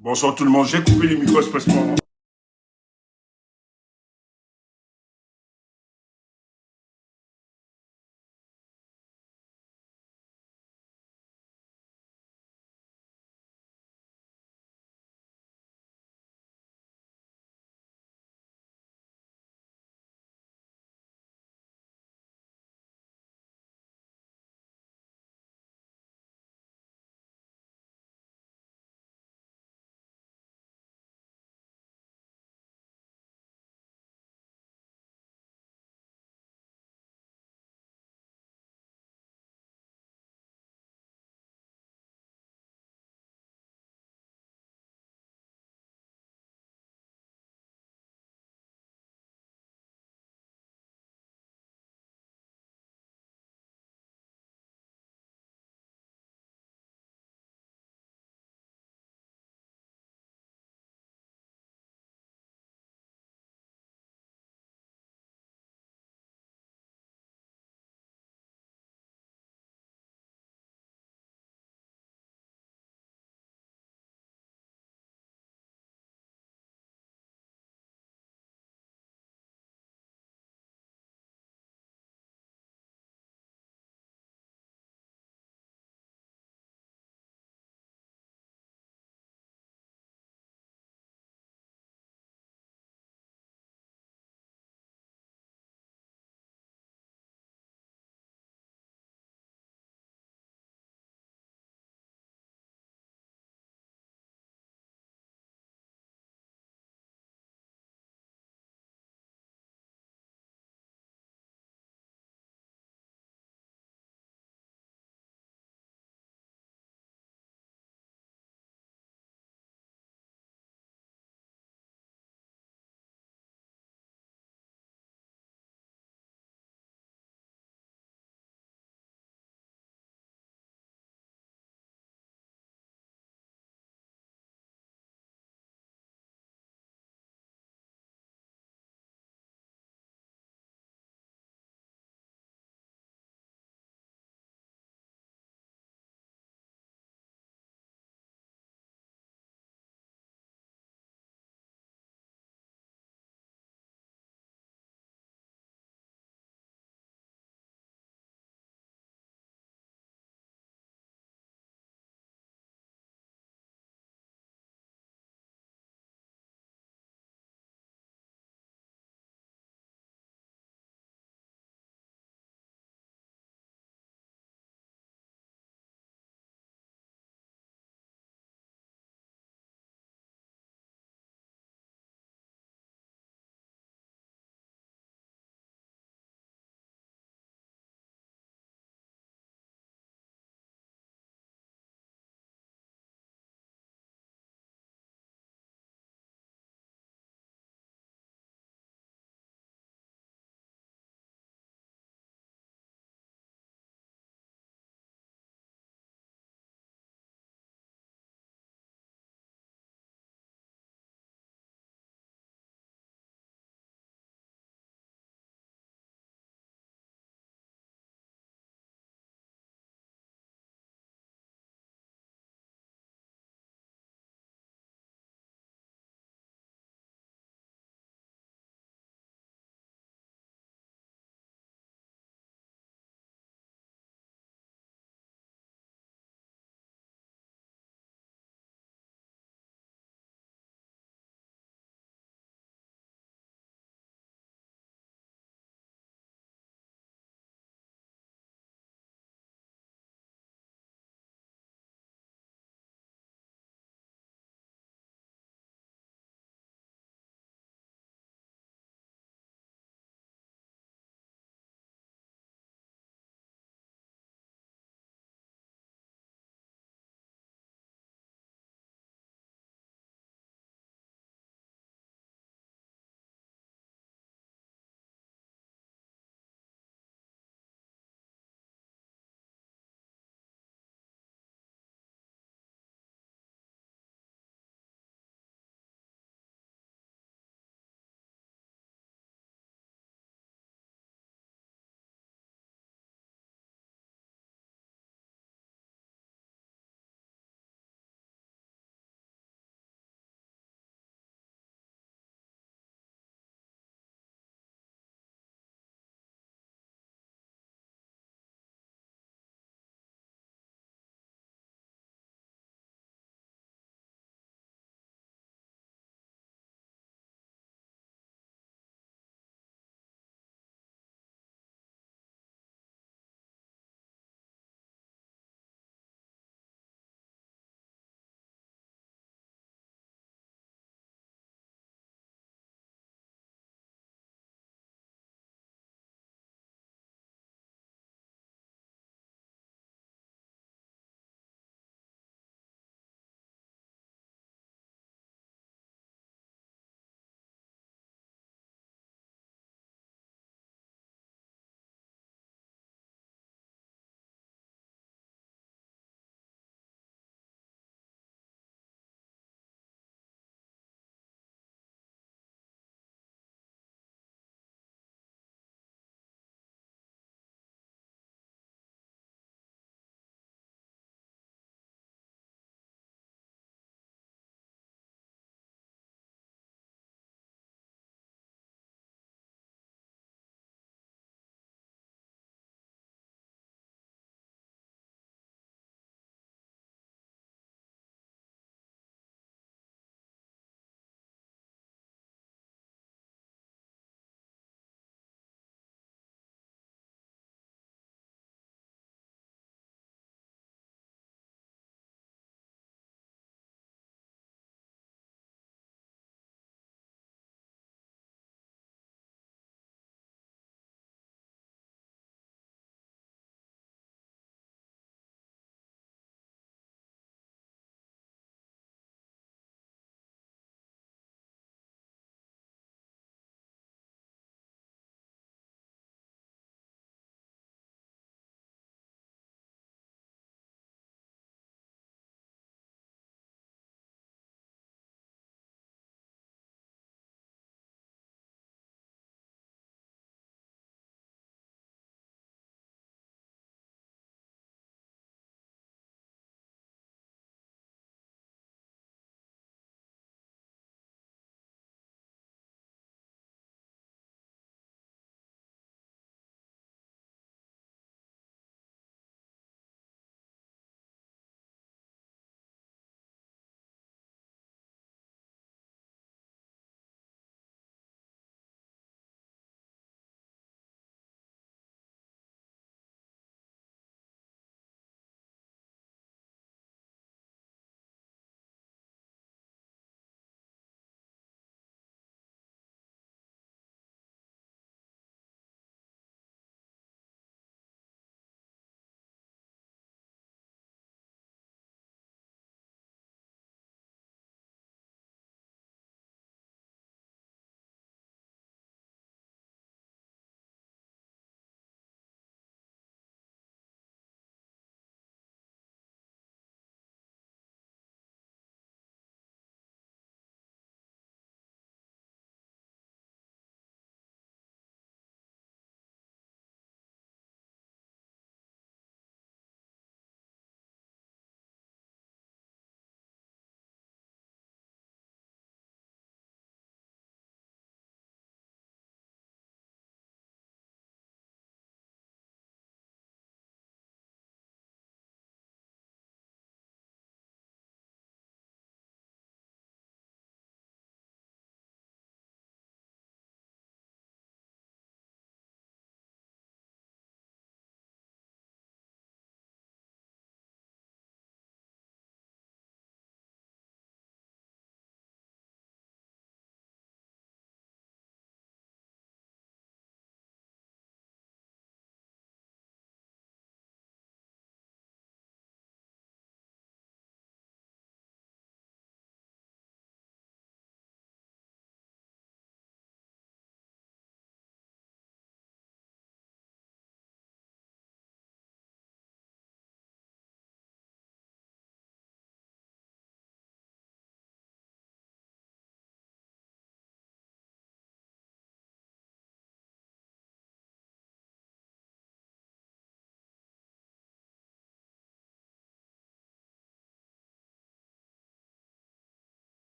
Bonsoir tout le monde. J'ai coupé les micros expressement.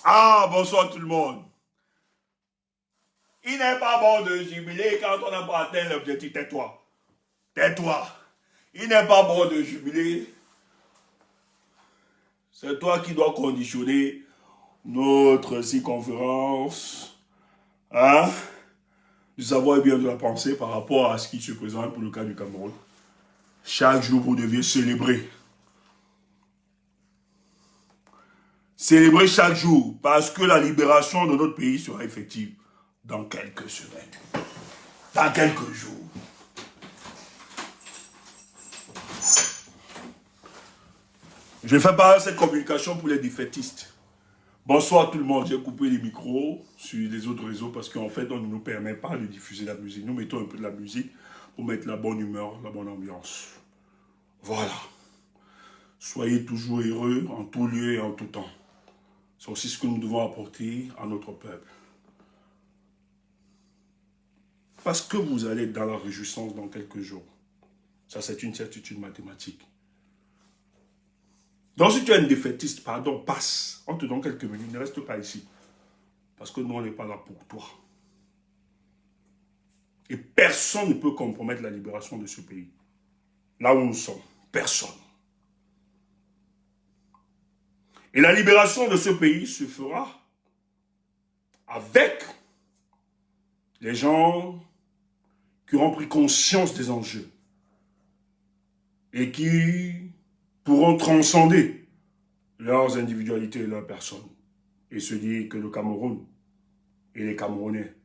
Ah, bonsoir tout le monde. Il n'est pas bon de jubiler quand on n'a pas atteint l'objectif. Tais-toi. Tais-toi. Il n'est pas bon de jubiler. C'est toi qui dois conditionner notre circonférence. Hein? Du savoir et bien de la pensée par rapport à ce qui se présente pour le cas du Cameroun. Chaque jour, vous deviez célébrer. Célébrer chaque jour parce que la libération de notre pays sera effective dans quelques semaines. Dans quelques jours. Je ne fais pas cette communication pour les défaitistes. Bonsoir tout le monde, j'ai coupé les micros sur les autres réseaux parce qu'en fait on ne nous permet pas de diffuser la musique. Nous mettons un peu de la musique pour mettre la bonne humeur, la bonne ambiance. Voilà. Soyez toujours heureux en tout lieu et en tout temps. C'est aussi ce que nous devons apporter à notre peuple. Parce que vous allez être dans la réjouissance dans quelques jours. Ça, c'est une certitude mathématique. Donc, si tu es un défaitiste, pardon, passe. On te donne quelques minutes, ne reste pas ici. Parce que nous, on n'est pas là pour toi. Et personne ne peut compromettre la libération de ce pays. Là où nous sommes, personne. Et la libération de ce pays se fera avec les gens qui auront pris conscience des enjeux et qui pourront transcender leurs individualités et leurs personnes et se dire que le Cameroun et les Camerounais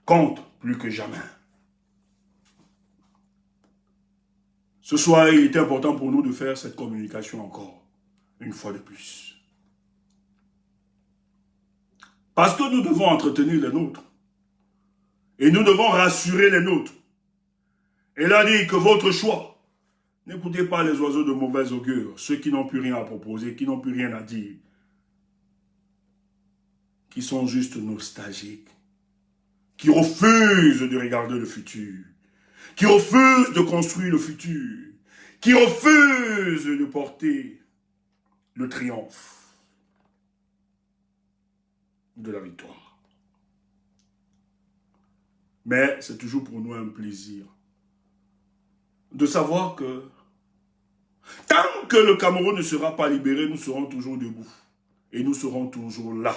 comptent plus que jamais. Ce soir, il était important pour nous de faire cette communication encore, une fois de plus. Parce que nous devons entretenir les nôtres. Et nous devons rassurer les nôtres. Et là, dit que votre choix, n'écoutez pas les oiseaux de mauvais augure, ceux qui n'ont plus rien à proposer, qui n'ont plus rien à dire, qui sont juste nostalgiques, qui refusent de regarder le futur, qui refusent de construire le futur, qui refusent de porter le triomphe de la victoire. Mais c'est toujours pour nous un plaisir de savoir que tant que le Cameroun ne sera pas libéré, nous serons toujours debout. Et nous serons toujours là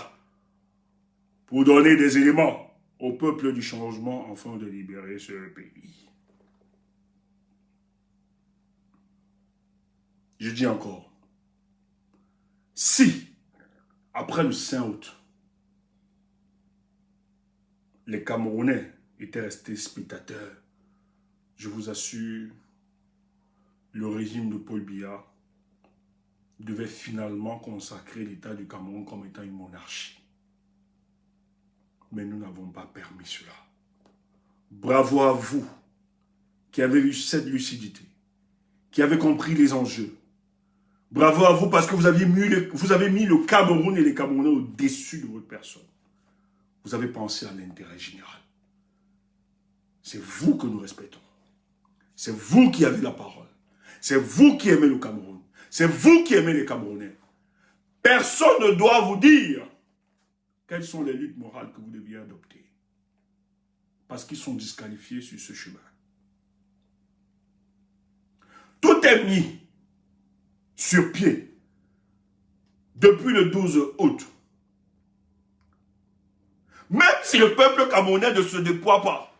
pour donner des éléments au peuple du changement afin de libérer ce pays. Je dis encore, si, après le 5 août, les Camerounais étaient restés spectateurs, je vous assure, le régime de Paul Biya devait finalement consacrer l'État du Cameroun comme étant une monarchie. Mais nous n'avons pas permis cela. Bravo à vous qui avez eu cette lucidité, qui avez compris les enjeux. Bravo à vous parce que vous avez mis le Cameroun et les Camerounais au-dessus de votre personne. Vous avez pensé à l'intérêt général. C'est vous que nous respectons. C'est vous qui avez la parole. C'est vous qui aimez le Cameroun. C'est vous qui aimez les Camerounais. Personne ne doit vous dire quelles sont les luttes morales que vous deviez adopter. Parce qu'ils sont disqualifiés sur ce chemin. Tout est mis sur pied depuis le 12 août. Même si le peuple camerounais ne se déploie pas,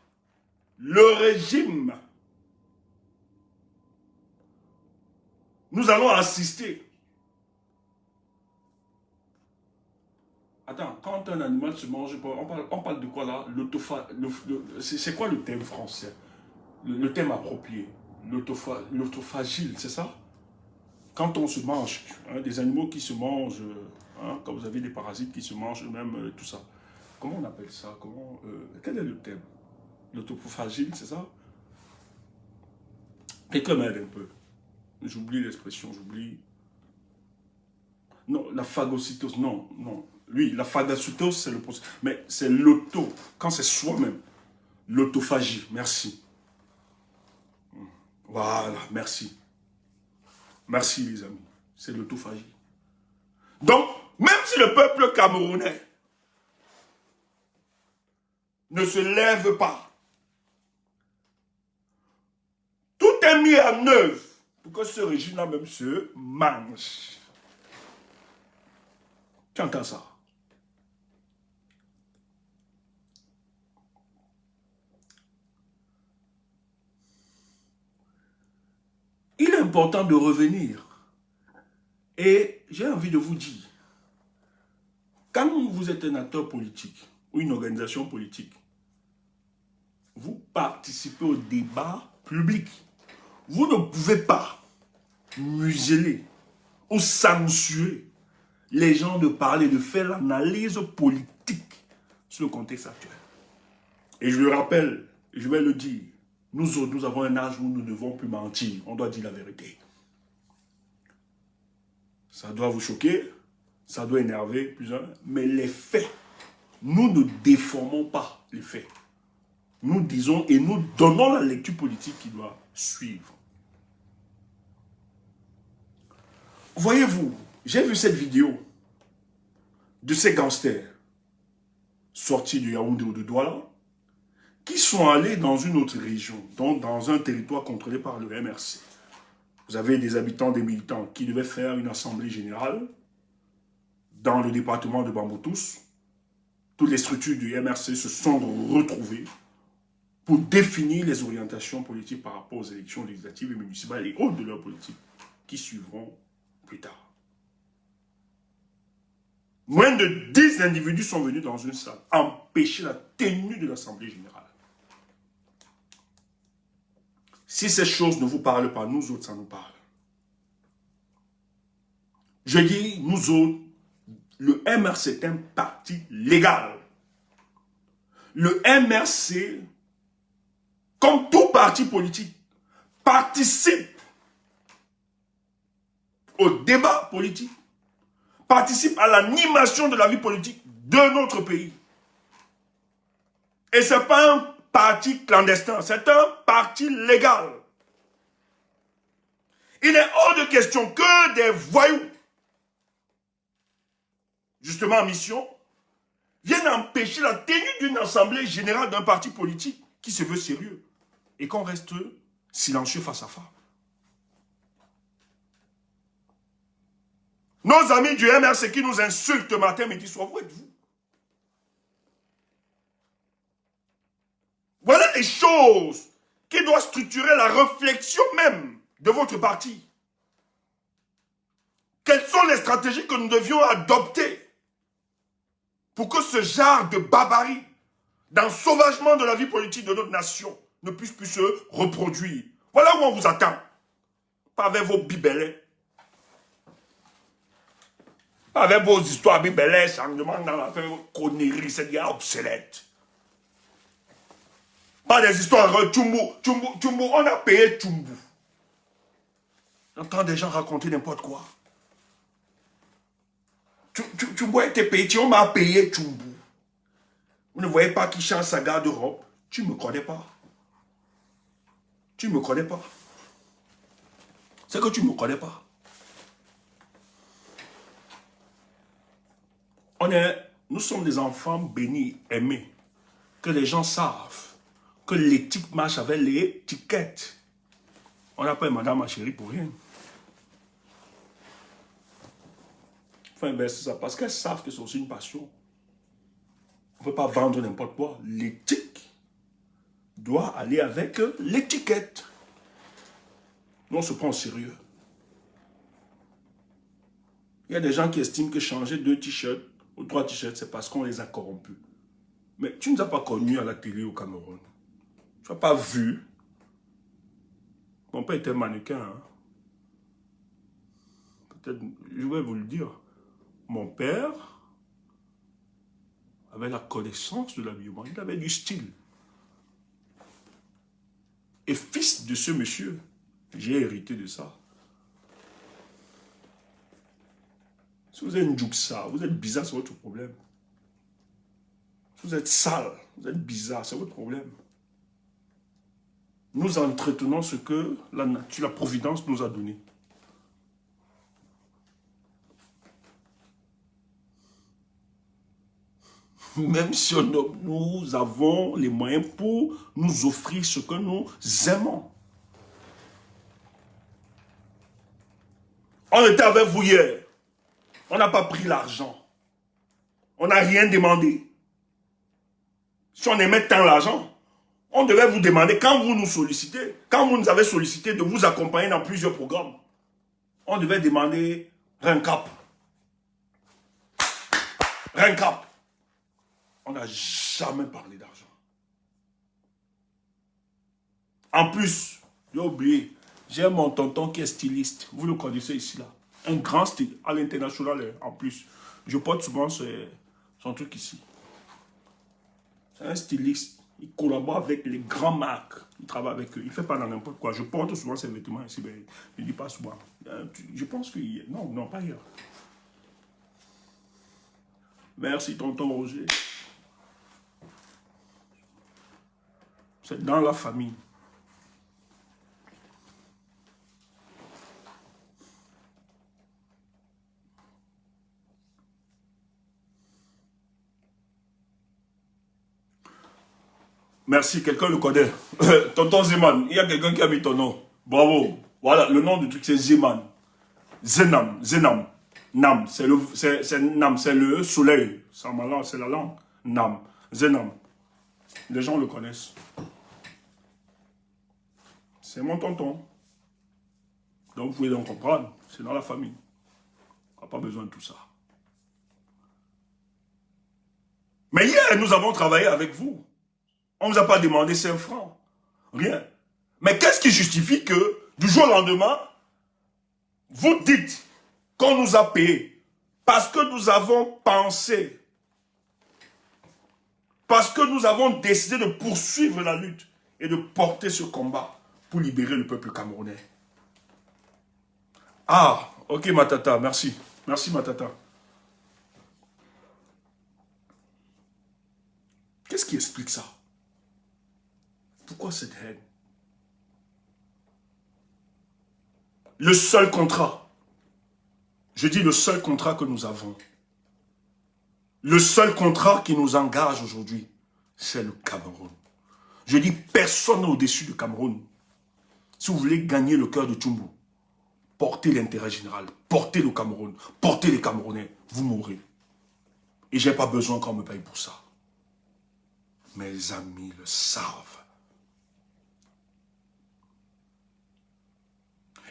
le régime, nous allons assister. Attends, quand un animal se mange, on parle de quoi là? C'est quoi le thème français? Le thème approprié? L'autophagile, c'est ça? Quand on se mange, hein, des animaux qui se mangent, hein, quand vous avez des parasites qui se mangent eux-mêmes, tout ça. Comment on appelle ça? Quel est le thème? L'autophagile, c'est ça? Quelqu'un m'aide un peu. J'oublie l'expression, j'oublie. Non, la phagocytose, non. Oui, la phagocytose, c'est le processus. Mais c'est l'auto, quand c'est soi-même. L'autophagie, merci. Voilà, merci. Merci les amis. C'est l'autophagie. Donc, Même si le peuple camerounais ne se lève pas, tout est mis en œuvre pour que ce régime-là même se mange. Tu entends ça? Il est important de revenir. Et j'ai envie de vous dire, quand vous êtes un acteur politique ou une organisation politique, vous participez au débat public. Vous ne pouvez pas museler ou censurer les gens de parler, de faire l'analyse politique sur le contexte actuel. Et je le rappelle, je vais le dire, nous autres, nous avons un âge où nous ne devons plus mentir. On doit dire la vérité. Ça doit vous choquer, ça doit énerver plusieurs, mais les faits, nous ne déformons pas les faits. Nous disons et nous donnons la lecture politique qui doit suivre. Voyez-vous, j'ai vu cette vidéo de ces gangsters sortis de Yaoundé ou de Douala qui sont allés dans une autre région, donc dans un territoire contrôlé par le MRC. Vous avez des habitants, des militants qui devaient faire une assemblée générale dans le département de Bamboutous. Toutes les structures du MRC se sont retrouvées pour définir les orientations politiques par rapport aux élections législatives et municipales et autres de leur politique qui suivront plus tard. Moins de 10 individus sont venus dans une salle empêcher la tenue de l'Assemblée générale. Si ces choses ne vous parlent pas, nous autres, ça nous parle. Je dis, nous autres, le MRC est un parti légal. Le MRC, comme tout parti politique, participe au débat politique, participe à l'animation de la vie politique de notre pays. Et ce n'est pas un parti clandestin, c'est un parti légal. Il est hors de question que des voyous, justement en mission, viennent empêcher la tenue d'une assemblée générale d'un parti politique qui se veut sérieux et qu'on reste silencieux face à face. Nos amis du MRC qui nous insultent matin, midi, soir, où êtes-vous? Voilà les choses qui doivent structurer la réflexion même de votre parti. Quelles sont les stratégies que nous devions adopter pour que ce genre de barbarie, d'ensauvagement de la vie politique de notre nation ne puisse plus se reproduire? Voilà où on vous attend. Pas avec vos bibelets. Pas avec vos histoires bibelets, changements dans la connerie, c'est déjà obsolète. Pas des histoires, Tchumbu, on a payé Tchumbu. J'entends des gens raconter n'importe quoi. Tchumbu a été payé, on m'a payé Tchumbu. Vous ne voyez pas qu'il change sa garde-robe? Tu ne me connais pas. Tu ne me connais pas. C'est que tu ne me connais pas. Nous sommes des enfants bénis, aimés, que les gens savent que l'éthique marche avec l'étiquette. On appelle madame ma chérie pour rien. Il faut inverser ça parce qu'elles savent que c'est aussi une passion. On ne peut pas vendre n'importe quoi. L'éthique doit aller avec l'étiquette. Nous, on se prend au sérieux. Il y a des gens qui estiment que changer 2 t-shirts ou 3 t-shirts, c'est parce qu'on les a corrompus. Mais tu ne nous as pas connus à la télé au Cameroun. Tu n'as pas vu. Mon père était mannequin. Hein? Peut-être, je vais vous le dire. Mon père avait la connaissance de l'habillement. Il avait du style. Et fils de ce monsieur, j'ai hérité de ça. Si vous êtes une juxa, vous êtes bizarre, c'est votre problème. Si vous êtes sale, vous êtes bizarre, c'est votre problème. Nous entretenons ce que la nature, la providence nous a donné. Même si nous avons les moyens pour nous offrir ce que nous aimons. On était avec vous hier. On n'a pas pris l'argent. On n'a rien demandé. Si on aimait tant l'argent, on devait vous demander, quand vous nous sollicitez, quand vous nous avez sollicité de vous accompagner dans plusieurs programmes, on devait demander RENCAP. RENCAP. On n'a jamais parlé d'argent. En plus, j'ai oublié, j'ai mon tonton qui est styliste. Vous le connaissez ici, là. Un grand style à l'international, en plus. Je porte souvent son truc ici. C'est un styliste. Il collabore avec les grandes marques. Il travaille avec eux. Il ne fait pas dans n'importe quoi. Je porte souvent ces vêtements ici, mais je ne dis pas souvent. Je pense que... Non, pas hier. Merci, tonton Roger. C'est dans la famille. Merci, quelqu'un le connaît. Tonton Zeman, il y a quelqu'un qui a mis ton nom. Bravo. Voilà, le nom du truc, c'est Zeman. Zenam. Nam, c'est Nam, c'est le soleil. C'est la langue. Nam. Zenam. Les gens le connaissent. C'est mon tonton. Donc vous pouvez donc comprendre. C'est dans la famille. On n'a pas besoin de tout ça. Mais hier, nous avons travaillé avec vous. On ne vous a pas demandé 5 francs. Rien. Mais qu'est-ce qui justifie que, du jour au lendemain, vous dites qu'on nous a payé parce que nous avons pensé, parce que nous avons décidé de poursuivre la lutte et de porter ce combat pour libérer le peuple camerounais. Ah, ok Matata, merci. Merci Matata. Qu'est-ce qui explique ça? Pourquoi cette haine? Le seul contrat, je dis le seul contrat que nous avons, le seul contrat qui nous engage aujourd'hui, c'est le Cameroun. Je dis personne n'est au-dessus du Cameroun. Si vous voulez gagner le cœur de Tchumbu, portez l'intérêt général, portez le Cameroun, portez les Camerounais, vous mourrez. Et je n'ai pas besoin qu'on me paye pour ça. Mes amis le savent.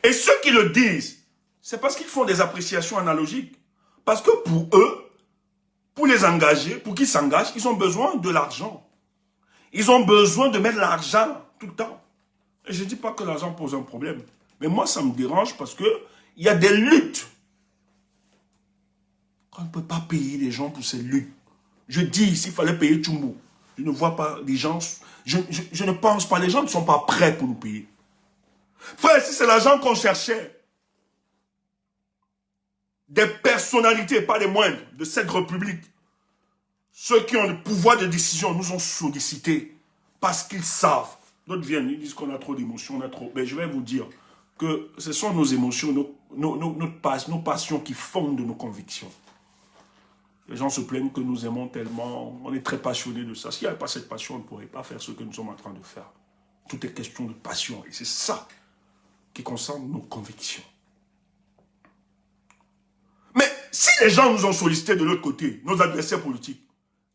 Et ceux qui le disent, c'est parce qu'ils font des appréciations analogiques. Parce que pour eux, pour les engager, pour qu'ils s'engagent, ils ont besoin de l'argent. Ils ont besoin de mettre l'argent tout le temps. Et je ne dis pas que l'argent pose un problème. Mais moi, ça me dérange parce qu'il y a des luttes. On ne peut pas payer les gens pour ces luttes. Je dis, s'il fallait payer Tchumbu, je ne vois pas les gens, je ne pense pas, les gens ne sont pas prêts pour nous payer. Frère, si c'est l'argent qu'on cherchait, des personnalités, pas les moindres, de cette république, ceux qui ont le pouvoir de décision nous ont sollicités parce qu'ils savent. D'autres viennent, ils disent qu'on a trop d'émotions, on a trop... Mais je vais vous dire que ce sont nos émotions, nos passions qui fondent nos convictions. Les gens se plaignent que nous aimons tellement, on est très passionnés de ça. S'il n'y avait pas cette passion, on ne pourrait pas faire ce que nous sommes en train de faire. Tout est question de passion et c'est ça qui concerne nos convictions. Mais si les gens nous ont sollicités de l'autre côté, nos adversaires politiques,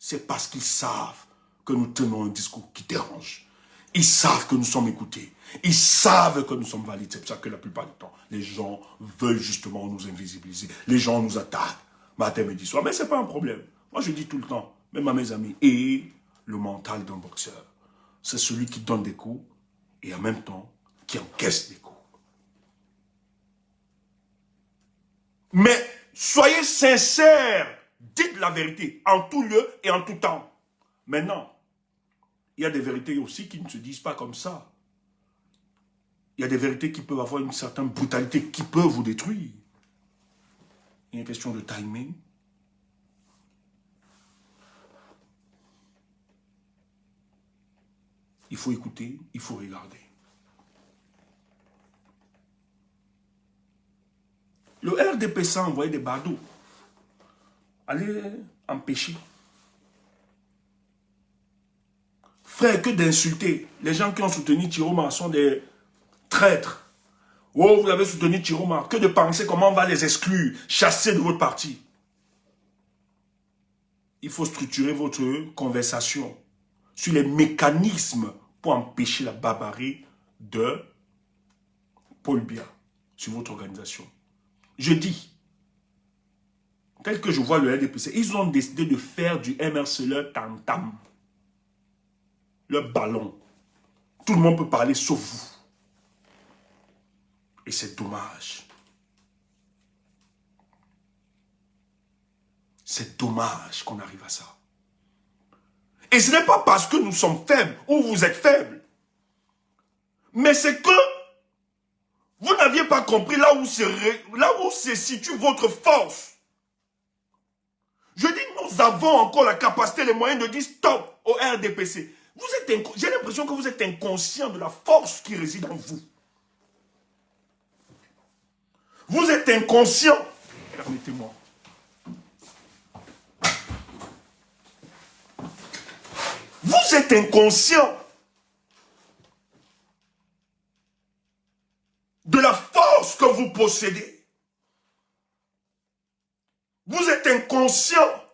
c'est parce qu'ils savent que nous tenons un discours qui dérange. Ils savent que nous sommes écoutés. Ils savent que nous sommes valides. C'est pour ça que la plupart du temps, les gens veulent justement nous invisibiliser. Les gens nous attaquent matin, midi, soir. Mais ce n'est pas un problème. Moi, je dis tout le temps, même à mes amis, et le mental d'un boxeur, c'est celui qui donne des coups et en même temps qui encaisse des coups. Mais soyez sincères, dites la vérité en tout lieu et en tout temps. Maintenant, il y a des vérités aussi qui ne se disent pas comme ça. Il y a des vérités qui peuvent avoir une certaine brutalité, qui peuvent vous détruire. Il y a une question de timing. Il faut écouter, il faut regarder. Le RDPC a envoyé des badauds. Allez empêcher. Frère, que d'insulter. Les gens qui ont soutenu Chiroma sont des traîtres. Oh, vous avez soutenu Chiroma. Que de penser comment on va les exclure, chasser de votre parti. Il faut structurer votre conversation sur les mécanismes pour empêcher la barbarie de Paul Biya sur votre organisation. Je dis, tel que je vois le RDPC, ils ont décidé de faire du MRC leur tam-tam, leur ballon. Tout le monde peut parler sauf vous. Et c'est dommage. C'est dommage qu'on arrive à ça. Et ce n'est pas parce que nous sommes faibles ou vous êtes faibles. Mais c'est que vous n'aviez pas compris là où se situe votre force. Je dis, nous avons encore la capacité, les moyens de dire stop au RDPC. J'ai l'impression que vous êtes inconscient de la force qui réside en vous. Vous êtes inconscient. Permettez-moi. Vous êtes inconscient de la force que vous possédez. Vous êtes inconscient.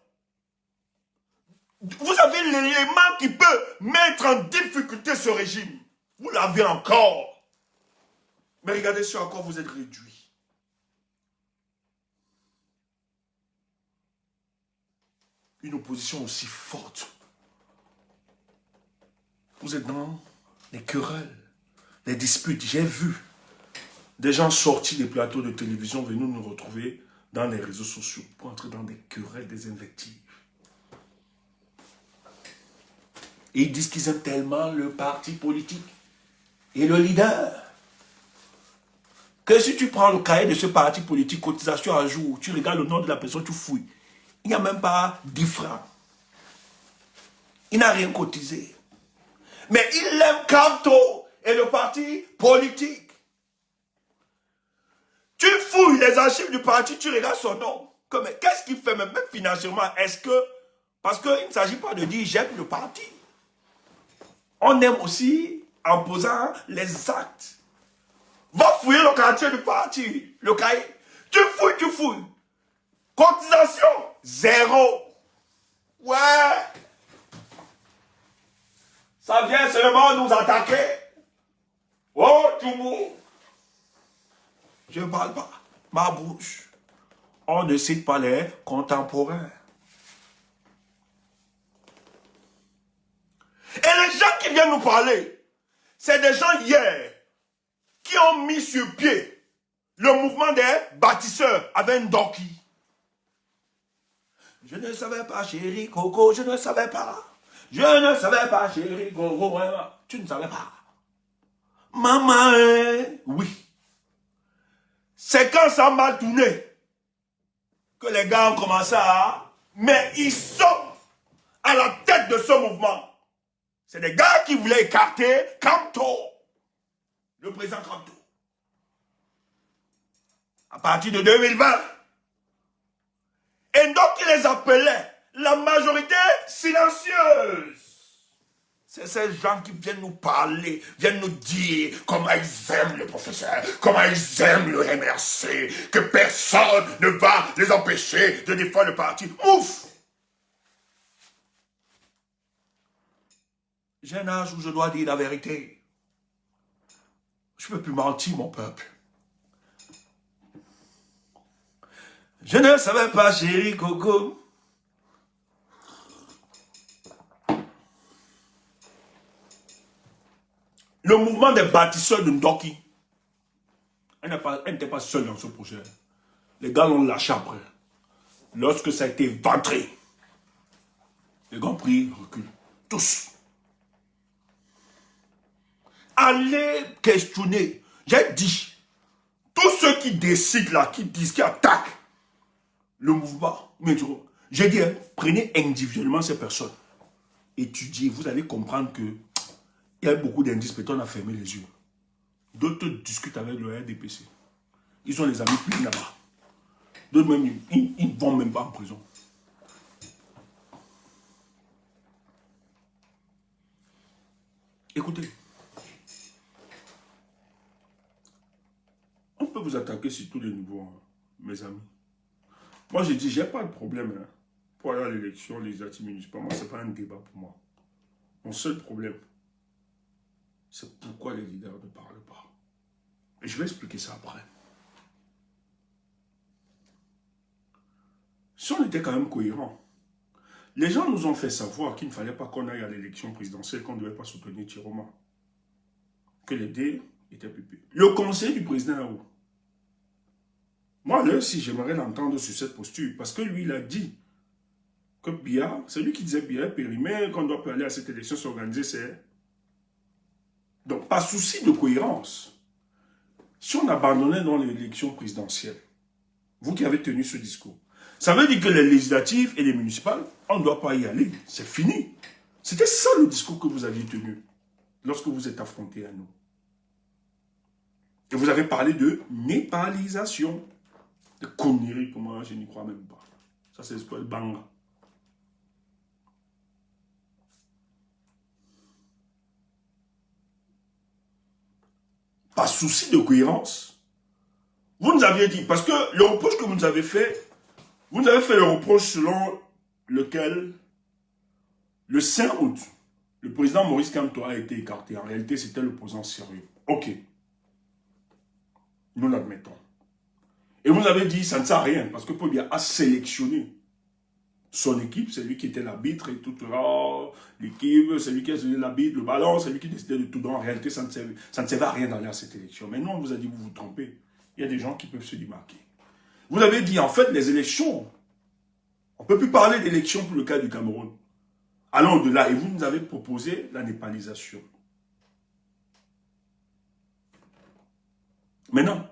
Vous avez l'élément qui peut mettre en difficulté ce régime. Vous l'avez encore. Mais regardez sur quoi vous êtes réduit. Une opposition aussi forte. Vous êtes dans les querelles, les disputes. J'ai vu des gens sortis des plateaux de télévision venir nous retrouver dans les réseaux sociaux pour entrer dans des querelles, des invectives. Et ils disent qu'ils aiment tellement le parti politique et le leader que si tu prends le cahier de ce parti politique, cotisation à jour, tu regardes le nom de la personne, tu fouilles. Il n'y a même pas 10 francs. Il n'a rien cotisé. Mais il aime Kanto et le parti politique. Tu fouilles les archives du parti, tu regardes son nom. Qu'est-ce qu'il fait même financièrement? Est-ce que... Parce qu'il ne s'agit pas de dire j'aime le parti. On aime aussi en posant les actes. Va fouiller le quartier du parti, le cahier. Tu fouilles, tu fouilles. Cotisation, 0. Ouais. Ça vient seulement nous attaquer. Oh, tout monde. Je ne parle pas. Ma bouche. On ne cite pas les contemporains. Et les gens qui viennent nous parler, c'est des gens hier qui ont mis sur pied le mouvement des bâtisseurs avec Ndoki. Je ne savais pas, chérie Coco, je ne savais pas. Je ne savais pas, chérie Coco. Tu ne savais pas. Maman, oui. C'est quand ça m'a tourné que les gars ont commencé à... Mais ils sont à la tête de ce mouvement. C'est des gars qui voulaient écarter Kanto, le président Kanto. À partir de 2020. Et donc ils les appelaient la majorité silencieuse. C'est ces gens qui viennent nous parler, viennent nous dire comment ils aiment le professeur, comment ils aiment le MRC, que personne ne va les empêcher de défendre le parti. Ouf! J'ai un âge où je dois dire la vérité. Je ne peux plus mentir, mon peuple. Je ne savais pas, chérie Coco. Le mouvement des bâtisseurs de Ndoki, elle n'était pas seule dans ce projet. Les gars l'ont lâché après. Lorsque ça a été ventré, les gars ont pris recul. Tous. Allez questionner. J'ai dit, tous ceux qui décident là, qui disent, qui attaquent le mouvement, j'ai dit, prenez individuellement ces personnes. Étudiez, vous allez comprendre que il y a beaucoup d'indices, peut-être on a fermé les yeux. D'autres discutent avec le RDPC. Ils sont les amis plus là-bas. D'autres même, ils ne vont même pas en prison. Écoutez, on peut vous attaquer sur tous les niveaux, hein, mes amis. Moi, j'ai dit, j'ai pas de problème hein, pour aller à l'élection législative municipale. Moi, ce n'est pas un débat pour moi. Mon seul problème, c'est pourquoi les leaders ne parlent pas. Et je vais expliquer ça après. Si on était quand même cohérent, les gens nous ont fait savoir qu'il ne fallait pas qu'on aille à l'élection présidentielle, qu'on ne devait pas soutenir Chiroma. Que les dés étaient pupés. Le conseil du président est où? Moi, là, si j'aimerais l'entendre sur cette posture, parce que lui, il a dit que Biya, c'est lui qui disait Biya est périmé, qu'on doit aller à cette élection s'organiser, c'est... Donc, pas souci de cohérence. Si on abandonnait dans l'élection présidentielle, vous qui avez tenu ce discours, ça veut dire que les législatives et les municipales, on ne doit pas y aller. C'est fini. C'était ça le discours que vous aviez tenu lorsque vous êtes affrontés à nous. Et vous avez parlé de népalisation. De conneries que moi, je n'y crois même pas. Ça, c'est le banga. Pas souci de cohérence. Vous nous aviez dit, parce que le reproche que vous nous avez fait, vous nous avez fait le reproche selon lequel, le 5 août, le président Maurice Kamto a été écarté. En réalité, c'était l'opposant sérieux. Ok. Nous l'admettons. Et vous avez dit, ça ne sert à rien, parce que Paul Biya a sélectionné son équipe, c'est lui qui était l'arbitre et tout. L'équipe, c'est lui qui a donné l'arbitre, le ballon, c'est lui qui décidait de tout. Donc en réalité, ça ne servait à rien d'aller à cette élection. Mais non, on vous a dit, vous vous trompez. Il y a des gens qui peuvent se démarquer. Vous avez dit, en fait, les élections, on ne peut plus parler d'élections pour le cas du Cameroun. Allons au-delà, et vous nous avez proposé la népalisation. Maintenant,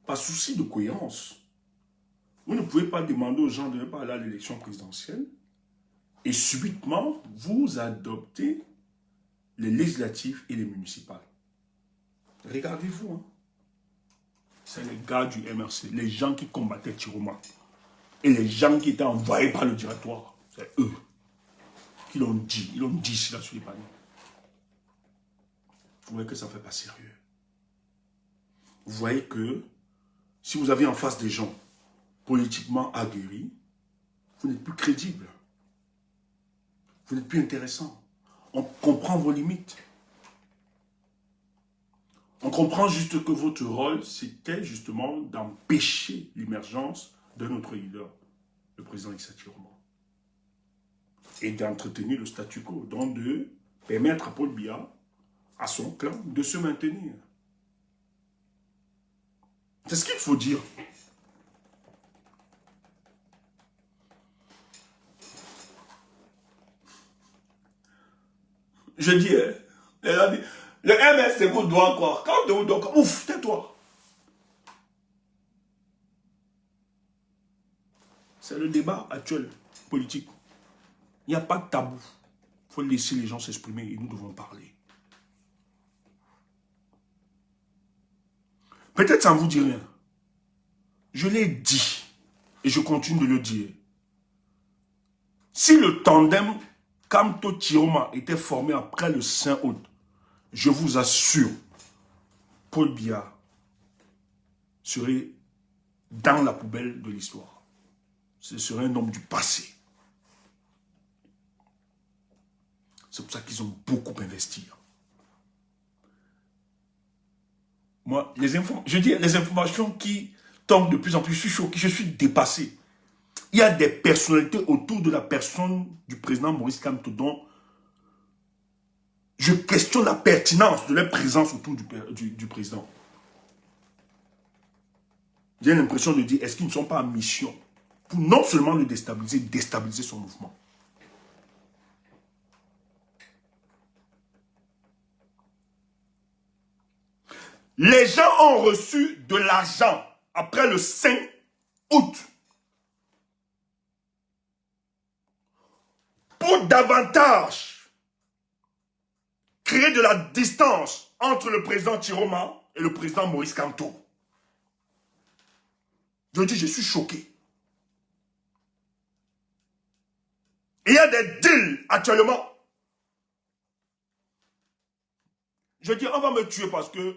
pas souci de cohérence. Vous ne pouvez pas demander aux gens de ne pas aller à l'élection présidentielle et subitement, vous adoptez les législatives et les municipales. Regardez-vous. Hein. C'est les gars du MRC, les gens qui combattaient Chiroma et les gens qui étaient envoyés par le directoire. C'est eux qui l'ont dit. Ils l'ont dit ici, là, sur les panneaux. Vous voyez que ça ne fait pas sérieux. Vous voyez que si vous avez en face des gens politiquement aguerris, vous n'êtes plus crédible. Vous n'êtes plus intéressant. On comprend vos limites. On comprend juste que votre rôle, c'était justement d'empêcher l'émergence d'un autre leader, le président Issa Chiroma. Et d'entretenir le statu quo, donc de permettre à Paul Biya, à son clan, de se maintenir. C'est ce qu'il faut dire. Je dis, le MSC vous doit quoi? Quand vous doit quoi? Ouf, tais-toi. C'est le débat actuel, politique. Il n'y a pas de tabou. Il faut laisser les gens s'exprimer et nous devons parler. Peut-être ça ne vous dit rien. Je l'ai dit et je continue de le dire. Si le tandem Kamto Chiroma était formé après le 5 août, je vous assure, Paul Biya serait dans la poubelle de l'histoire. Ce serait un homme du passé. C'est pour ça qu'ils ont beaucoup investi. Moi, les informations qui tombent de plus en plus, je suis choqué, je suis dépassé. Il y a des personnalités autour de la personne du président Maurice Kamto dont je questionne la pertinence de leur présence autour du président. J'ai l'impression de dire, est-ce qu'ils ne sont pas en mission pour non seulement le déstabiliser, déstabiliser son mouvement. Les gens ont reçu de l'argent après le 5 août pour davantage créer de la distance entre le président Chiroma et le président Maurice Kamto. Je dis, je suis choqué. Il y a des deals actuellement. Je dis, on va me tuer parce que...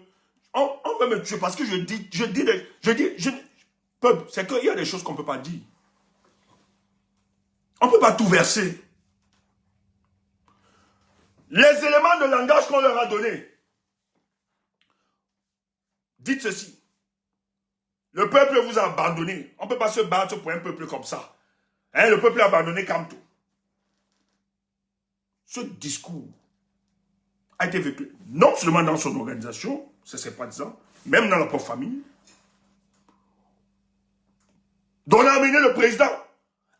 On va me tuer parce que peuple, c'est qu'il y a des choses qu'on ne peut pas dire. On ne peut pas tout verser. Les éléments de langage qu'on leur a donnés. Dites ceci. Le peuple vous a abandonné. On ne peut pas se battre pour un peuple comme ça. Hein, le peuple a abandonné Kamto. Ce discours a été vécu non seulement dans son organisation, c'est ses partisans, même dans la propre famille, dont on a amené le président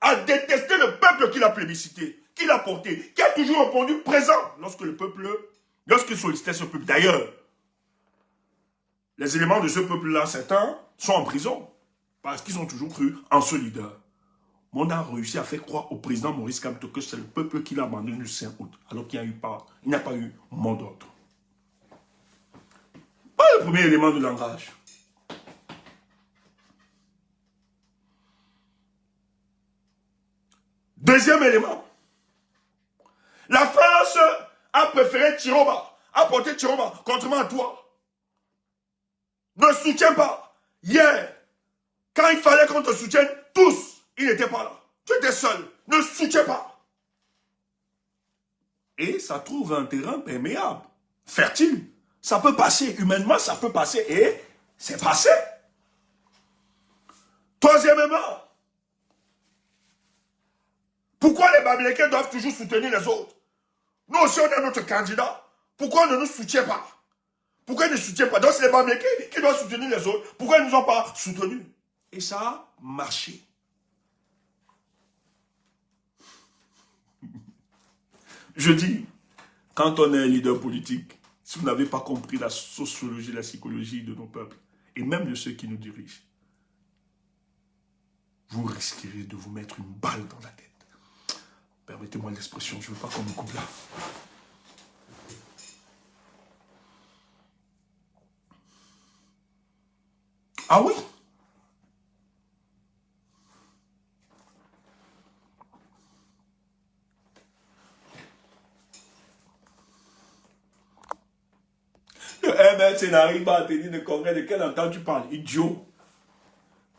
à détester le peuple qu'il a plébiscité, qu'il a porté, qui a toujours répondu présent lorsqu'il sollicitait ce peuple. D'ailleurs, les éléments de ce peuple-là, certains, sont en prison parce qu'ils ont toujours cru en ce leader. On a réussi à faire croire au président Maurice Kamto que c'est le peuple qui l'a abandonné le 5 août, alors qu'il n'y a pas eu mot d'ordre. Pas le premier élément de langage. Deuxième élément. La France a préféré Tiroma, a porté Tiroma, contrairement à toi. Ne soutiens pas. Hier, quand il fallait qu'on te soutienne, tous, il n'était pas là. Tu étais seul. Ne soutiens pas. Et ça trouve un terrain perméable, fertile. Ça peut passer. Humainement, ça peut passer. Et c'est passé. Troisièmement, pourquoi les Bamilekés doivent toujours soutenir les autres? Nous aussi, on a notre candidat. Pourquoi on ne nous soutient pas? Pourquoi ils ne soutiennent pas? Donc, c'est les Bamilekés qui doivent soutenir les autres. Pourquoi ils ne nous ont pas soutenus? Et ça a marché. Je dis, quand on est un leader politique, si vous n'avez pas compris la sociologie, la psychologie de nos peuples, et même de ceux qui nous dirigent, vous risquerez de vous mettre une balle dans la tête. Permettez-moi l'expression, je ne veux pas qu'on me coupe là. Ah oui? Le MS n'arrive pas à tenir le congrès. De quel temps tu parles? Idiot.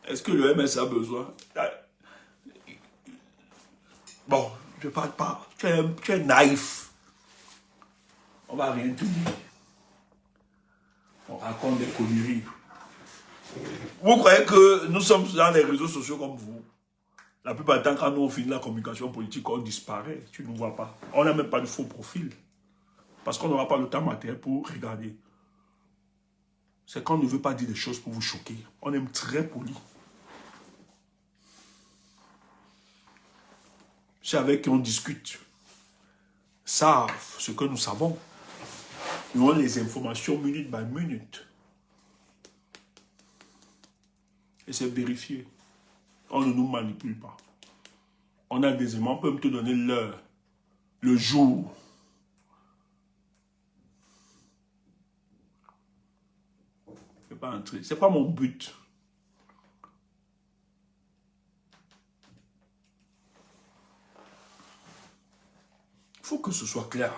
Est-ce que le MS a besoin? Bon, je ne parle pas. Tu es naïf. On va rien te dire. On raconte des conneries. Vous croyez que nous sommes dans les réseaux sociaux comme vous? La plupart du temps, quand nous on finit la communication politique, on disparaît. Tu ne nous vois pas. On n'a même pas de faux profil. Parce qu'on n'aura pas le temps matériel pour regarder. C'est qu'on ne veut pas dire des choses pour vous choquer. On aime très poli. C'est avec qui on discute. Savent ce que nous savons. Nous avons les informations minute by minute. Et c'est vérifié. On ne nous manipule pas. On a des éléments, on peut même te donner l'heure, le jour. C'est pas entrer. C'est pas mon but. Il faut que ce soit clair.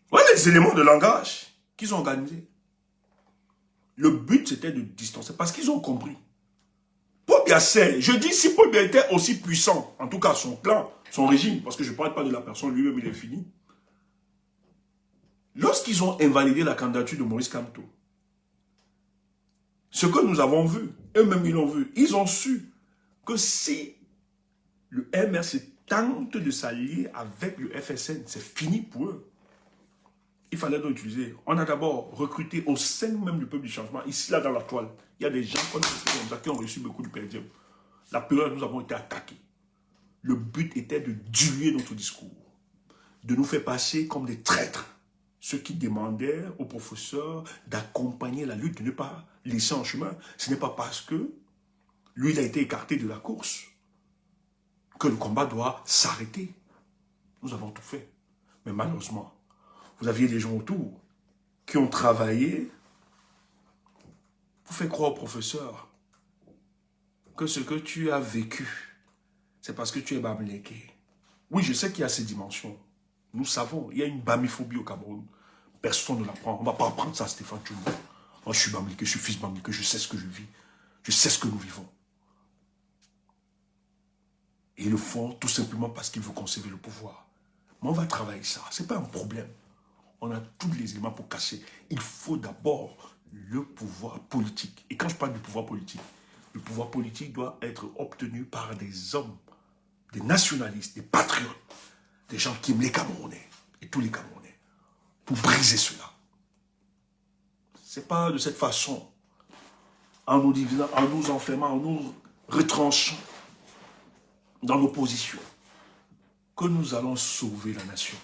Voilà les éléments de langage qu'ils ont organisés. Le but, c'était de distancer, parce qu'ils ont compris. Paul Biya sait, je dis, si Paul Biya était aussi puissant, en tout cas son clan, son régime, parce que je ne parle pas de la personne, lui-même il est fini. Lorsqu'ils ont invalidé la candidature de Maurice Kamto, ce que nous avons vu, eux-mêmes ils l'ont vu, ils ont su que si le MRC tente de s'allier avec le FSN, c'est fini pour eux. Il fallait donc utiliser. On a d'abord recruté au sein même du peuple du changement, ici, là, dans la toile. Il y a des gens qui ont reçu beaucoup de perdièmes. La période où nous avons été attaqués. Le but était de diluer notre discours, de nous faire passer comme des traîtres. Ceux qui demandaient aux professeurs d'accompagner la lutte, de ne pas laisser en chemin. Ce n'est pas parce que lui, il a été écarté de la course que le combat doit s'arrêter. Nous avons tout fait. Mais malheureusement, vous aviez des gens autour qui ont travaillé pour faire croire au professeur que ce que tu as vécu, c'est parce que tu es Bamileke. Oui, je sais qu'il y a ces dimensions. Nous savons, il y a une bamiphobie au Cameroun. Personne ne l'apprend. On ne va pas apprendre ça à Stéphane Tchoumou. Moi, je suis bamliké, je suis fils bamliké, je sais ce que je vis. Je sais ce que nous vivons. Et ils le font tout simplement parce qu'ils veulent conserver le pouvoir. Mais on va travailler ça. Ce n'est pas un problème. On a tous les éléments pour casser. Il faut d'abord le pouvoir politique. Et quand je parle du pouvoir politique, le pouvoir politique doit être obtenu par des hommes, des nationalistes, des patriotes, des gens qui aiment les Camerounais et tous les Camerounais, pour briser cela. Ce n'est pas de cette façon, en nous divisant, en nous enfermant, en nous retranchant dans nos positions, que nous allons sauver la nation.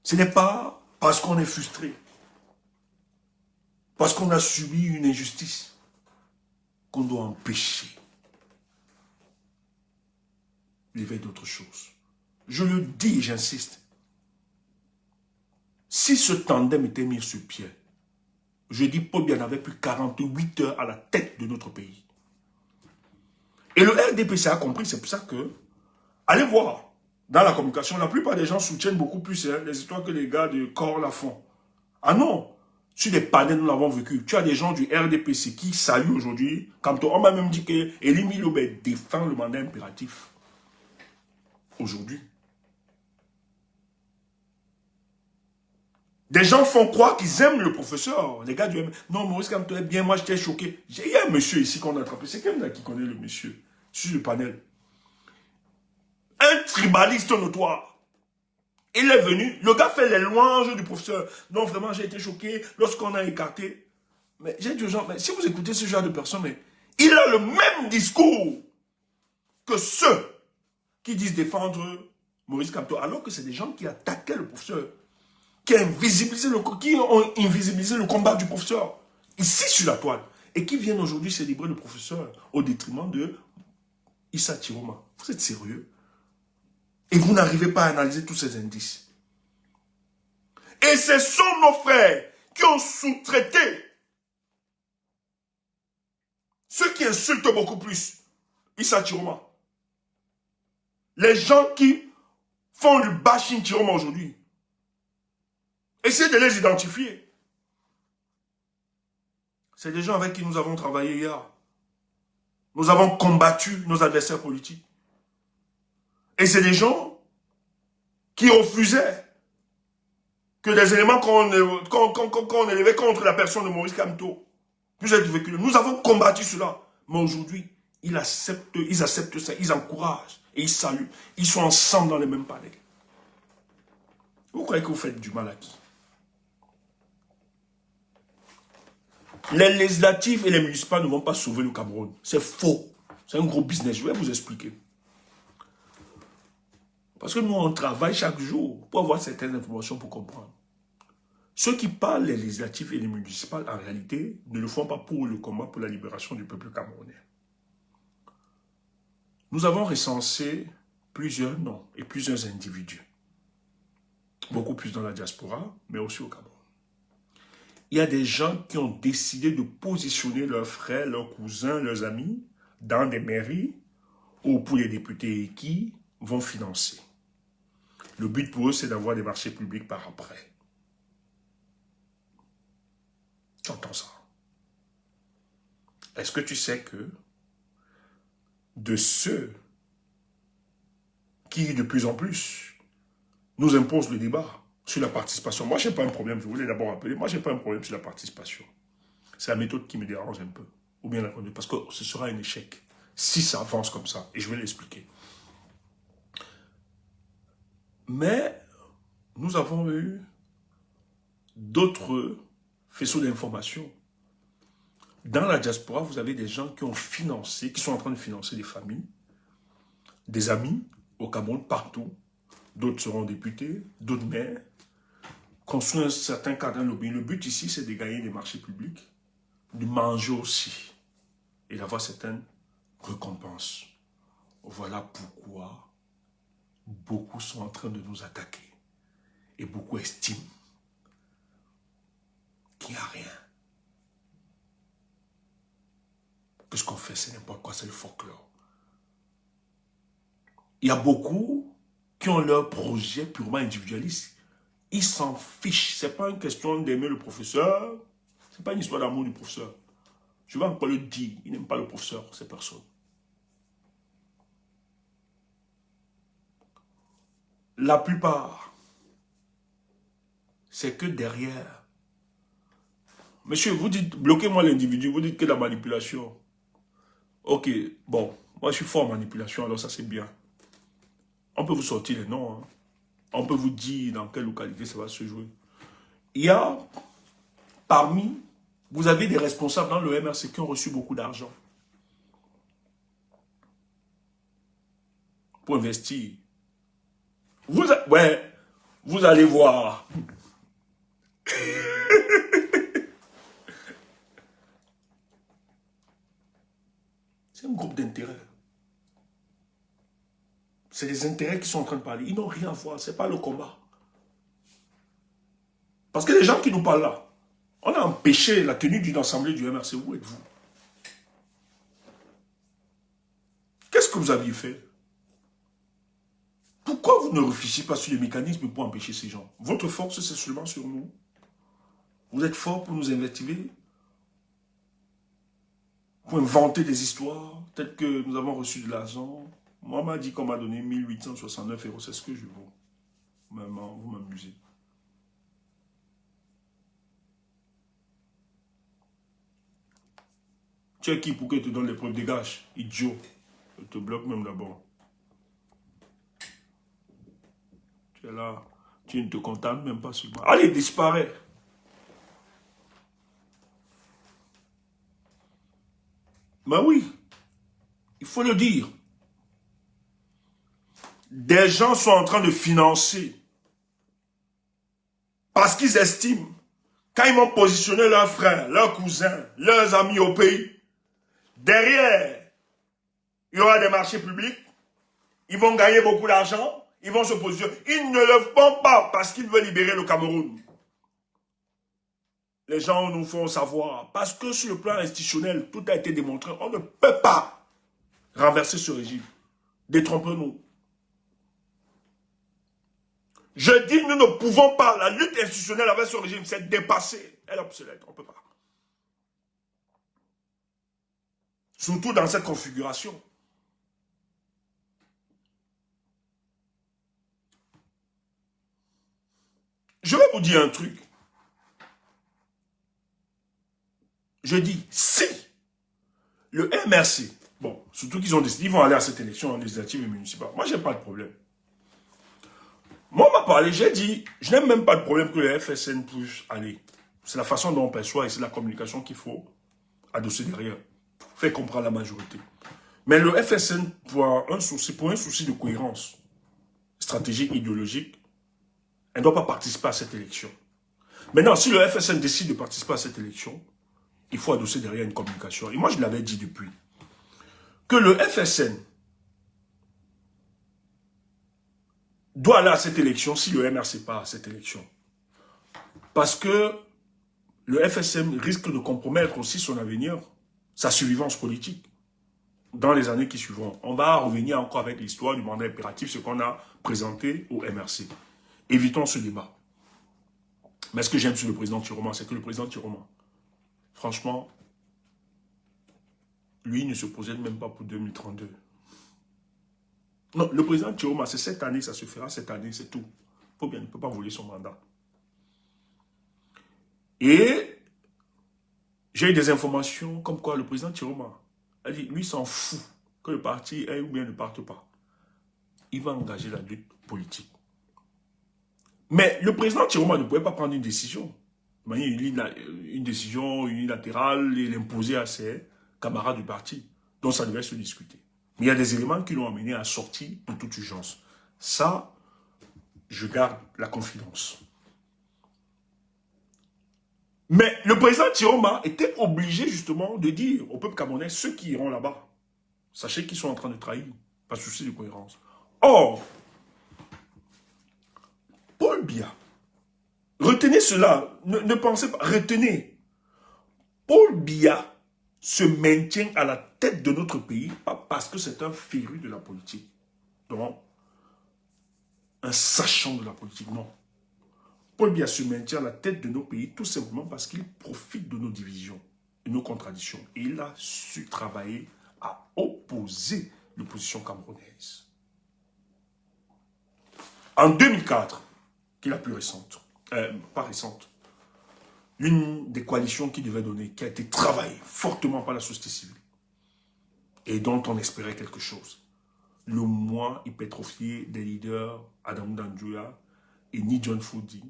Ce n'est pas parce qu'on est frustré, parce qu'on a subi une injustice, qu'on doit empêcher l'éveil d'autre chose. Je le dis et j'insiste. Si ce tandem était mis sur pied, je dis Paul Biya n'avait plus 48 heures à la tête de notre pays. Et le RDPC a compris, c'est pour ça que, allez voir, dans la communication, la plupart des gens soutiennent beaucoup plus les histoires que les gars de Corps la font. Ah non, sur des panels, nous l'avons vécu. Tu as des gens du RDPC qui saluent aujourd'hui, quand on m'a même dit que Elie Milobé défend le mandat impératif. Aujourd'hui. Des gens font croire qu'ils aiment le professeur. Les gars du M. Non, Maurice Kamto est bien, moi j'étais choqué. Il y a un monsieur ici qu'on a attrapé. C'est quelqu'un qui connaît le monsieur sur le panel. Un tribaliste notoire. Il est venu, le gars fait les louanges du professeur. Non, vraiment, j'ai été choqué lorsqu'on a écarté. Mais j'ai dit aux gens, mais si vous écoutez ce genre de personnes, mais il a le même discours que ceux qui disent défendre Maurice Kamto, alors que c'est des gens qui attaquaient le professeur, qui ont invisibilisé le combat du professeur, ici sur la toile, et qui viennent aujourd'hui célébrer le professeur au détriment de Issa Tiroma. Vous êtes sérieux? Et vous n'arrivez pas à analyser tous ces indices. Et ce sont nos frères qui ont sous-traité ceux qui insultent beaucoup plus Issa Tiroma. Les gens qui font le bashing Tiroma aujourd'hui. Essayez de les identifier. C'est des gens avec qui nous avons travaillé hier. Nous avons combattu nos adversaires politiques. Et c'est des gens qui refusaient que des éléments qu'on élevait contre la personne de Maurice Kamto puissent être véhiculés. Nous avons combattu cela. Mais aujourd'hui, ils acceptent ça, ils encouragent et ils saluent. Ils sont ensemble dans les mêmes palais. Vous croyez que vous faites du mal à qui? Les législatives et les municipales ne vont pas sauver le Cameroun. C'est faux. C'est un gros business. Je vais vous expliquer. Parce que nous, on travaille chaque jour pour avoir certaines informations pour comprendre. Ceux qui parlent les législatives et les municipales, en réalité, ne le font pas pour le combat pour la libération du peuple camerounais. Nous avons recensé plusieurs noms et plusieurs individus. Beaucoup plus dans la diaspora, mais aussi au Cameroun. Il y a des gens qui ont décidé de positionner leurs frères, leurs cousins, leurs amis dans des mairies ou pour les députés et qui vont financer. Le but pour eux, c'est d'avoir des marchés publics par après. Tu entends ça? Est-ce que tu sais que de ceux qui, de plus en plus, nous imposent le débat sur la participation. Moi, je n'ai pas un problème, je voulais d'abord rappeler, moi, je n'ai pas un problème sur la participation. C'est la méthode qui me dérange un peu, ou bien la conduite, parce que ce sera un échec, si ça avance comme ça, et je vais l'expliquer. Mais, nous avons eu d'autres faisceaux d'informations. Dans la diaspora, vous avez des gens qui ont financé, qui sont en train de financer des familles, des amis, au Cameroun, partout. D'autres seront députés, d'autres maires, construire un certain cadre de lobby. Le but ici, c'est de gagner des marchés publics, de manger aussi, et d'avoir certaines récompenses. Voilà pourquoi beaucoup sont en train de nous attaquer. Et beaucoup estiment qu'il n'y a rien. Que ce qu'on fait, c'est n'importe quoi, c'est le folklore. Il y a beaucoup qui ont leur projet purement individualiste. Ils s'en fichent. Ce n'est pas une question d'aimer le professeur. Ce n'est pas une histoire d'amour du professeur. Je vais encore le dire. Ils n'aiment pas le professeur, ces personnes. La plupart, c'est que derrière. Monsieur, vous dites, bloquez-moi l'individu, vous dites que la manipulation. Ok, bon, moi je suis fort en manipulation, alors ça c'est bien. On peut vous sortir les noms, hein. On peut vous dire dans quelle localité ça va se jouer. Il y a, parmi, vous avez des responsables dans le MRC qui ont reçu beaucoup d'argent pour investir. Ouais, vous allez voir. C'est un groupe d'intérêts. C'est les intérêts qui sont en train de parler. Ils n'ont rien à voir, ce n'est pas le combat. Parce que les gens qui nous parlent là, on a empêché la tenue d'une assemblée du MRC. Où êtes-vous? Qu'est-ce que vous aviez fait? Pourquoi vous ne réfléchissez pas sur les mécanismes pour empêcher ces gens? Votre force, c'est seulement sur nous. Vous êtes fort pour nous invectiver, pour inventer des histoires. Peut-être que nous avons reçu de l'argent. Moi, on m'a dit qu'on m'a donné 1869 €. C'est ce que je vaux. Maman, vous m'amusez. Tu es qui pour que je te donne les preuves? Dégage, idiot. Je te bloque même d'abord. Tu es là. Tu ne te contentes même pas sur moi. Allez, disparaît. Mais oui, il faut le dire. Des gens sont en train de financer parce qu'ils estiment, quand ils vont positionner leurs frères, leurs cousins, leurs amis au pays, derrière, il y aura des marchés publics, ils vont gagner beaucoup d'argent, ils vont se positionner. Ils ne le font pas parce qu'ils veulent libérer le Cameroun. Les gens nous font savoir, parce que sur le plan institutionnel, tout a été démontré, on ne peut pas renverser ce régime. Détrompons-nous. Je dis, nous ne pouvons pas. La lutte institutionnelle avec ce régime, c'est dépassé. Elle est obsolète, on ne peut pas. Surtout dans cette configuration. Je vais vous dire un truc. Je dis, si le MRC, bon, surtout qu'ils ont décidé, ils vont aller à cette élection législative et municipale. Moi, je n'ai pas de problème. Moi, on m'a parlé, j'ai dit, je n'ai même pas de problème que le FSN puisse aller. C'est la façon dont on perçoit et c'est la communication qu'il faut adosser derrière. Faire comprendre la majorité. Mais le FSN, pour un souci de cohérence stratégique, idéologique, elle ne doit pas participer à cette élection. Maintenant, si le FSN décide de participer à cette élection, il faut adosser derrière une communication. Et moi, je l'avais dit depuis, que le FSN doit aller à cette élection si le MRC part à cette élection. Parce que le FSN risque de compromettre aussi son avenir, sa survivance politique dans les années qui suivront. On va revenir encore avec l'histoire du mandat impératif, ce qu'on a présenté au MRC. Évitons ce débat. Mais ce que j'aime sur le président Tiroma, c'est que le président Tiroma, franchement, lui ne se projette même pas pour 2032. Non, le président Tiroma, c'est cette année, ça se fera cette année, c'est tout. Faut bien, il ne peut pas voler son mandat. Et j'ai eu des informations comme quoi le président Tiroma a dit, lui s'en fout que le parti ait ou bien ne parte pas. Il va engager la lutte politique. Mais le président Tiroma ne pouvait pas prendre une décision. Une décision unilatérale et l'imposer à ses camarades du parti. Donc ça devait se discuter. Mais il y a des éléments qui l'ont amené à sortir de toute urgence. Ça, je garde la confidence. Mais le président Tiroma était obligé justement de dire au peuple camerounais, ceux qui iront là-bas, sachez qu'ils sont en train de trahir, par souci de cohérence. Or, Paul Biya, retenez cela, ne pensez pas, retenez, Paul Biya se maintient à la tête de notre pays, pas parce que c'est un féru de la politique. donc un sachant de la politique. Non. Paul Biya se maintient à la tête de nos pays tout simplement parce qu'il profite de nos divisions et nos contradictions. Et il a su travailler à opposer l'opposition camerounaise. En 2004, qui est la plus récente, pas récente, l'une des coalitions qui devait donner, qui a été travaillée fortement par la société civile et dont on espérait quelque chose. Le moins hypertrophié des leaders, Adam Danjouya et Ni John Foudi,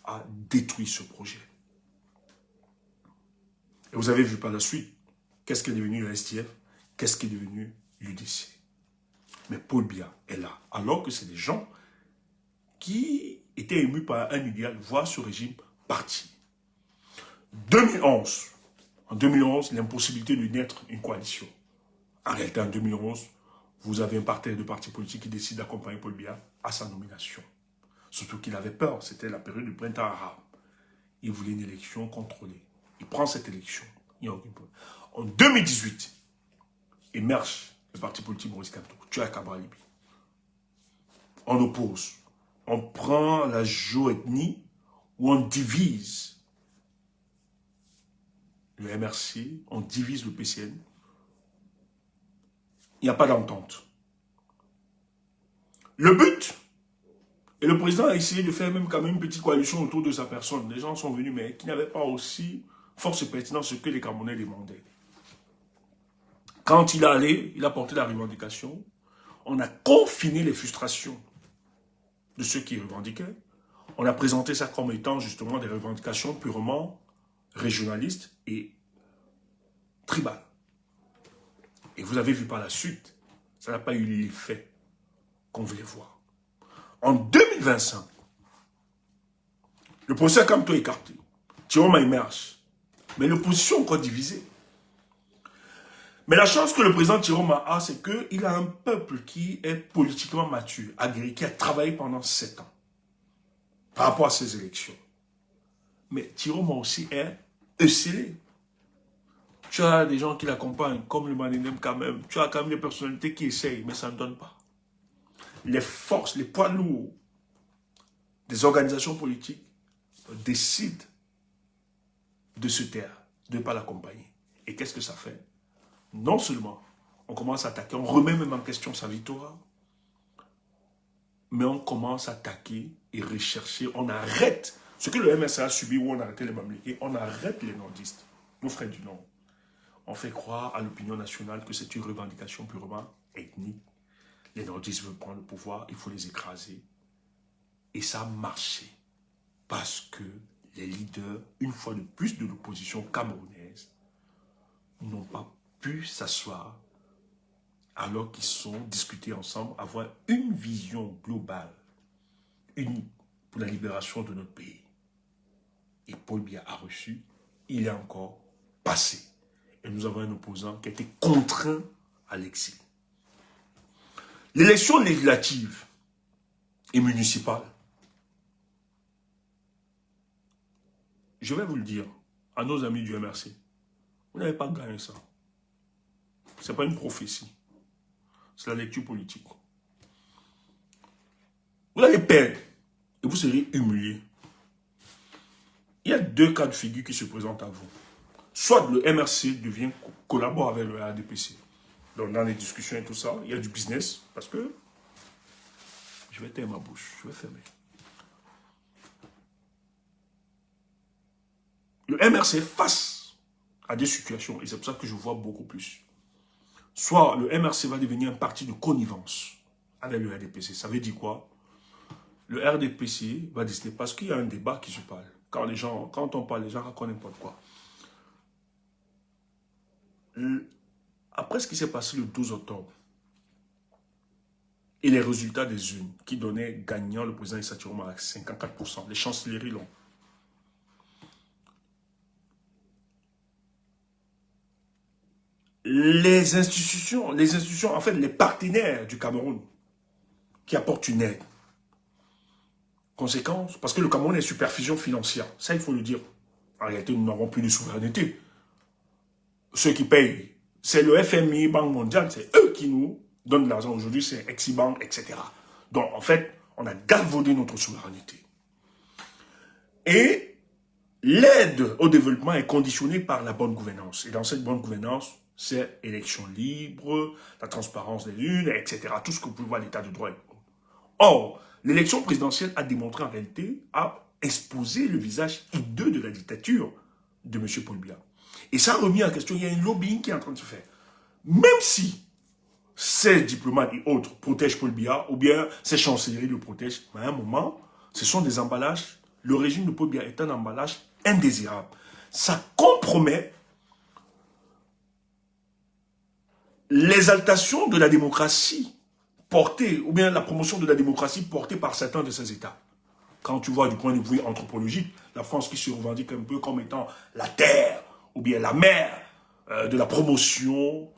a détruit ce projet. Et vous avez vu par la suite, qu'est-ce qui est devenu le STF, qu'est-ce qui est devenu l'UDC. Mais Paul Biya est là, alors que c'est des gens qui étaient émus par un idéal, voir ce régime partir. 2011, en 2011, l'impossibilité de naître une coalition. En réalité, en 2011, vous avez un parterre de partis politiques qui décide d'accompagner Paul Biya à sa nomination. Surtout qu'il avait peur, c'était la période du printemps arabe. Il voulait une élection contrôlée. Il prend cette élection. Il n'y a aucun problème. En 2018, émerge le parti politique Maurice Kamto, tu as Cabral Libye. On oppose. On prend la géoethnie où on divise le MRC, on divise le PCN. Il n'y a pas d'entente. Le but, et le président a essayé de faire même quand même une petite coalition autour de sa personne. Les gens sont venus, mais qui n'avaient pas aussi force et pertinence ce que les Camerounais demandaient. Quand il est allé, il a porté la revendication. On a confiné les frustrations de ceux qui revendiquaient. On a présenté ça comme étant justement des revendications purement régionalistes et tribales. Et vous avez vu par la suite, ça n'a pas eu l'effet qu'on voulait voir. En 2025, le procès Kamto est écarté. Tiroma émerge. Mais l'opposition est encore divisée. Mais la chance que le président Tiroma a, c'est qu'il a un peuple qui est politiquement mature, aguerri, qui a travaillé pendant 7 ans par rapport à ces élections. Mais Tiroma aussi est esselé. Tu as des gens qui l'accompagnent, comme le Maninem quand même. Tu as quand même des personnalités qui essayent, mais ça ne donne pas. Les forces, les poids lourds des organisations politiques décident de se taire, de ne pas l'accompagner. Et qu'est-ce que ça fait? Non seulement on commence à attaquer, on remet même en question sa victoire, mais on commence à attaquer et rechercher, on arrête ce que le MSA a subi où on a arrêté les Mamliqués, on arrête les nordistes, nos frères du Nord. On fait croire à l'opinion nationale que c'est une revendication purement ethnique. Les nordistes veulent prendre le pouvoir, il faut les écraser. Et ça a marché. Parce que les leaders, une fois de plus de l'opposition camerounaise, n'ont pas pu s'asseoir alors qu'ils sont discutés ensemble, avoir une vision globale, unie pour la libération de notre pays. Et Paul Biya a reçu, il est encore passé. Et nous avons un opposant qui a été contraint à l'exil. L'élection législative et municipale, je vais vous le dire à nos amis du MRC, vous n'avez pas gagné ça. Ce n'est pas une prophétie. C'est la lecture politique. Vous allez perdre et vous serez humilié. Il y a 2 cas de figure qui se présentent à vous. Soit le MRC collabore avec le RDPC. Donc dans les discussions et tout ça, il y a du business. Parce que, je vais taire ma bouche, je vais fermer. Le MRC face à des situations, et c'est pour ça que je vois beaucoup plus. Soit le MRC va devenir un parti de connivence avec le RDPC. Ça veut dire quoi? Le RDPC va décider, parce qu'il y a un débat qui se parle. Quand on parle, les gens racontent n'importe quoi. Après ce qui s'est passé le 12 octobre, et les résultats des urnes qui donnaient gagnant le président Issa Tiroma à 54%, les chancelleries l'ont. Les institutions, en fait, les partenaires du Cameroun qui apportent une aide. Conséquence, parce que le Cameroun est supervision financière. Ça, il faut le dire. En réalité, nous n'avons plus de souveraineté. Ceux qui payent, c'est le FMI, Banque mondiale, c'est eux qui nous donne de l'argent aujourd'hui, c'est Exibank, etc. Donc, en fait, on a galvaudé notre souveraineté. Et l'aide au développement est conditionnée par la bonne gouvernance. Et dans cette bonne gouvernance, c'est élection libre, la transparence des urnes, etc. Tout ce que vous pouvez voir, l'état de droit. Or, l'élection présidentielle a démontré en réalité, a exposé le visage hideux de la dictature de M. Paul Biya. Et ça a remis en question, il y a un lobbying qui est en train de se faire. Même si ces diplomates et autres protègent Paul Biya, ou bien ces chancelleries le protègent, mais à un moment, ce sont des emballages. Le régime de Paul Biya est un emballage indésirable. Ça compromet l'exaltation de la démocratie portée, ou bien la promotion de la démocratie portée par certains de ces États. Quand tu vois du point de vue anthropologique, la France qui se revendique un peu comme étant la terre, ou bien la mère de la promotion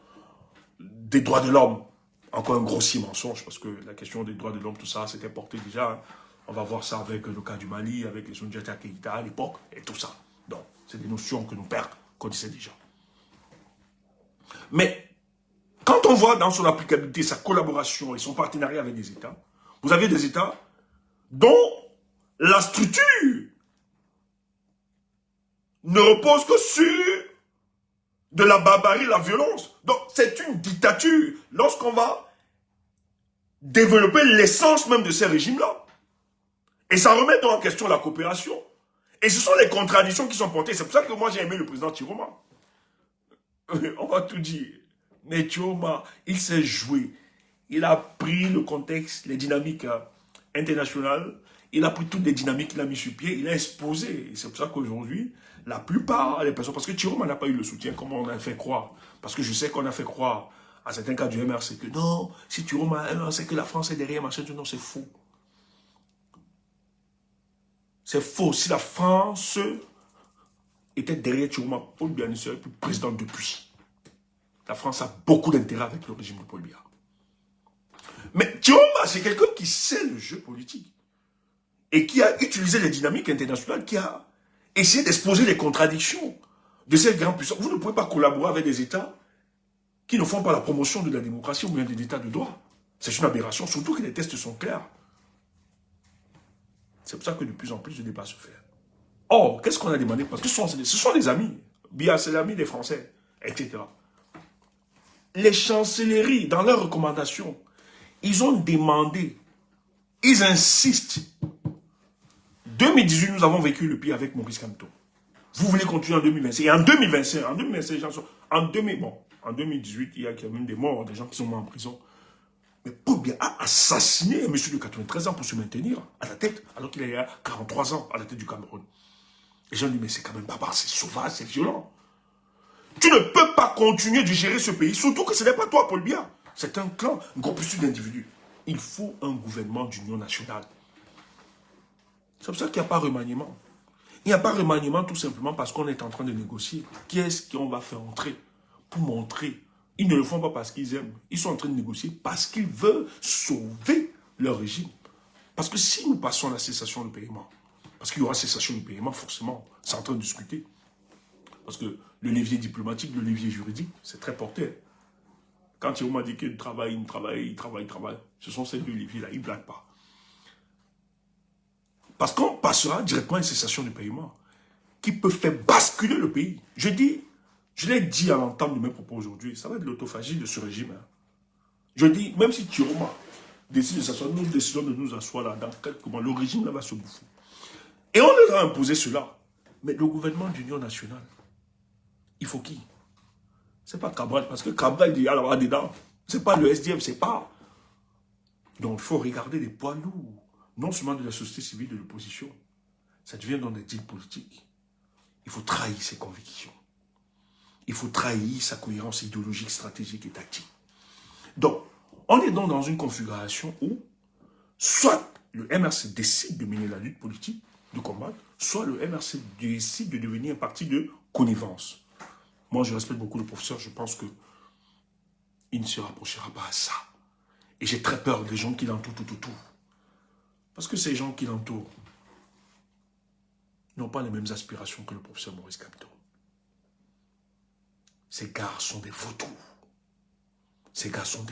des droits de l'homme. Encore un grossier mensonge, parce que la question des droits de l'homme, tout ça, c'était porté déjà. Hein. On va voir ça avec le cas du Mali, avec les Soundjata Keïta à l'époque, et tout ça. Donc, c'est des notions que nos pères connaissaient déjà. Mais, quand on voit dans son applicabilité, sa collaboration et son partenariat avec des États, vous avez des États dont la structure ne repose que sur de la barbarie, la violence. Donc, c'est une dictature. Lorsqu'on va développer l'essence même de ces régimes-là. Et ça remet donc en question la coopération. Et ce sont les contradictions qui sont portées. C'est pour ça que moi, j'ai aimé le président Chiroma. On va tout dire. Mais Chiroma, il s'est joué. Il a pris le contexte, les dynamiques internationales. Il a pris toutes les dynamiques qu'il a mis sur pied. Il a exposé. Et c'est pour ça qu'aujourd'hui, la plupart des personnes... Parce que Chiroma n'a pas eu le soutien comme on a fait croire. Parce que je sais qu'on a fait croire à certains cas du MRC que non, si Chiroma, c'est que la France est derrière, machin. Non, c'est faux. C'est faux. Si la France était derrière Chiroma, Paul Biya ne serait plus président depuis. La France a beaucoup d'intérêt avec le régime de Paul Biya. Mais Chiroma, c'est quelqu'un qui sait le jeu politique. Et qui a utilisé les dynamiques internationales, qui a essayé d'exposer les contradictions de ces grandes puissances. Vous ne pouvez pas collaborer avec des États qui ne font pas la promotion de la démocratie ou bien de l'État de droit. C'est une aberration, surtout que les tests sont clairs. C'est pour ça que de plus en plus de débats se font. Or, qu'est-ce qu'on a demandé? Parce que ce sont des amis. Biya, c'est l'ami des Français, etc. Les chancelleries, dans leurs recommandations, ils ont demandé, ils insistent. 2018, nous avons vécu le pire avec Maurice Kamto. Vous voulez continuer en 2025. Et en 2025, les gens sont... En 2018, il y a quand même des morts, des gens qui sont morts en prison. Mais Paul Biya a assassiné un monsieur de 93 ans pour se maintenir à la tête, alors qu'il a 43 ans à la tête du Cameroun. Les gens disent, mais c'est quand même barbare, c'est sauvage, c'est violent. Tu ne peux pas continuer de gérer ce pays, surtout que ce n'est pas toi, Paul Biya. C'est un clan, un groupuscule d'individus. Il faut un gouvernement d'union nationale. C'est pour ça qu'il n'y a pas remaniement. Il n'y a pas remaniement tout simplement parce qu'on est en train de négocier. Qui est-ce qu'on va faire entrer pour montrer? Ils ne le font pas parce qu'ils aiment. Ils sont en train de négocier parce qu'ils veulent sauver leur régime. Parce que si nous passons à la cessation de paiement, parce qu'il y aura cessation de paiement, forcément, c'est en train de discuter. Parce que le levier diplomatique, le levier juridique, c'est très porté. Quand Chiroma dit qu'il travaille, il travaille, ce sont ces deux leviers-là, ils ne blaguent pas. Parce qu'on passera directement à une cessation de paiement qui peut faire basculer le pays. Je l'ai dit à l'entame de mes propos aujourd'hui, ça va être l'autophagie de ce régime. Hein. Je dis, même si Chiroma décide de s'asseoir, nous décidons de nous asseoir là, dans quelques mois, le régime là va se bouffer. Et on leur a imposé cela. Mais le gouvernement d'union nationale, il faut qui? C'est pas Cabral, parce que Cabral dit, alors là-dedans, c'est pas le SDF, c'est pas. Donc il faut regarder les poids lourds, non seulement de la société civile, de l'opposition. Ça devient dans des deals politiques. Il faut trahir ses convictions. Il faut trahir sa cohérence idéologique, stratégique et tactique. Donc, on est donc dans une configuration où, soit le MRC décide de mener la lutte politique, de combattre, soit le MRC décide de devenir un parti de connivence. Moi, je respecte beaucoup le professeur, je pense qu'il ne se rapprochera pas à ça. Et j'ai très peur des gens qui l'entourent tout. Parce que ces gens qui l'entourent n'ont pas les mêmes aspirations que le professeur Maurice Kamto. Ces gars sont des vautours. Ces gars sont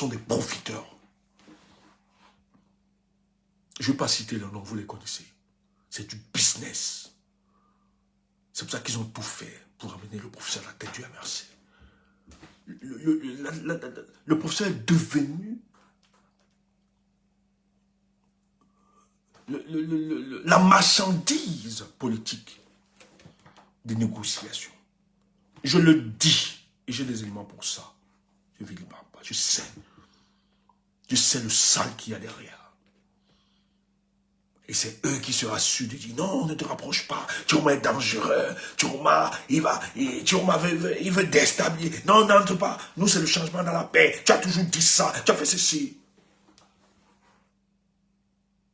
des profiteurs. Je ne vais pas citer leur nom, vous les connaissez. C'est du business. C'est pour ça qu'ils ont tout fait pour amener le professeur à la tête du MRC. Le professeur est devenu la marchandise politique des négociations. Je le dis, et j'ai des éléments pour ça. Je ne vais pas. Je sais. Je sais le sale qu'il y a derrière. Et c'est eux qui se rassurent de dire non, ne te rapproche pas, Chiroma est dangereux, Chiroma, il veut déstabiliser. Non, n'entre pas, nous c'est le changement dans la paix, tu as toujours dit ça, tu as fait ceci.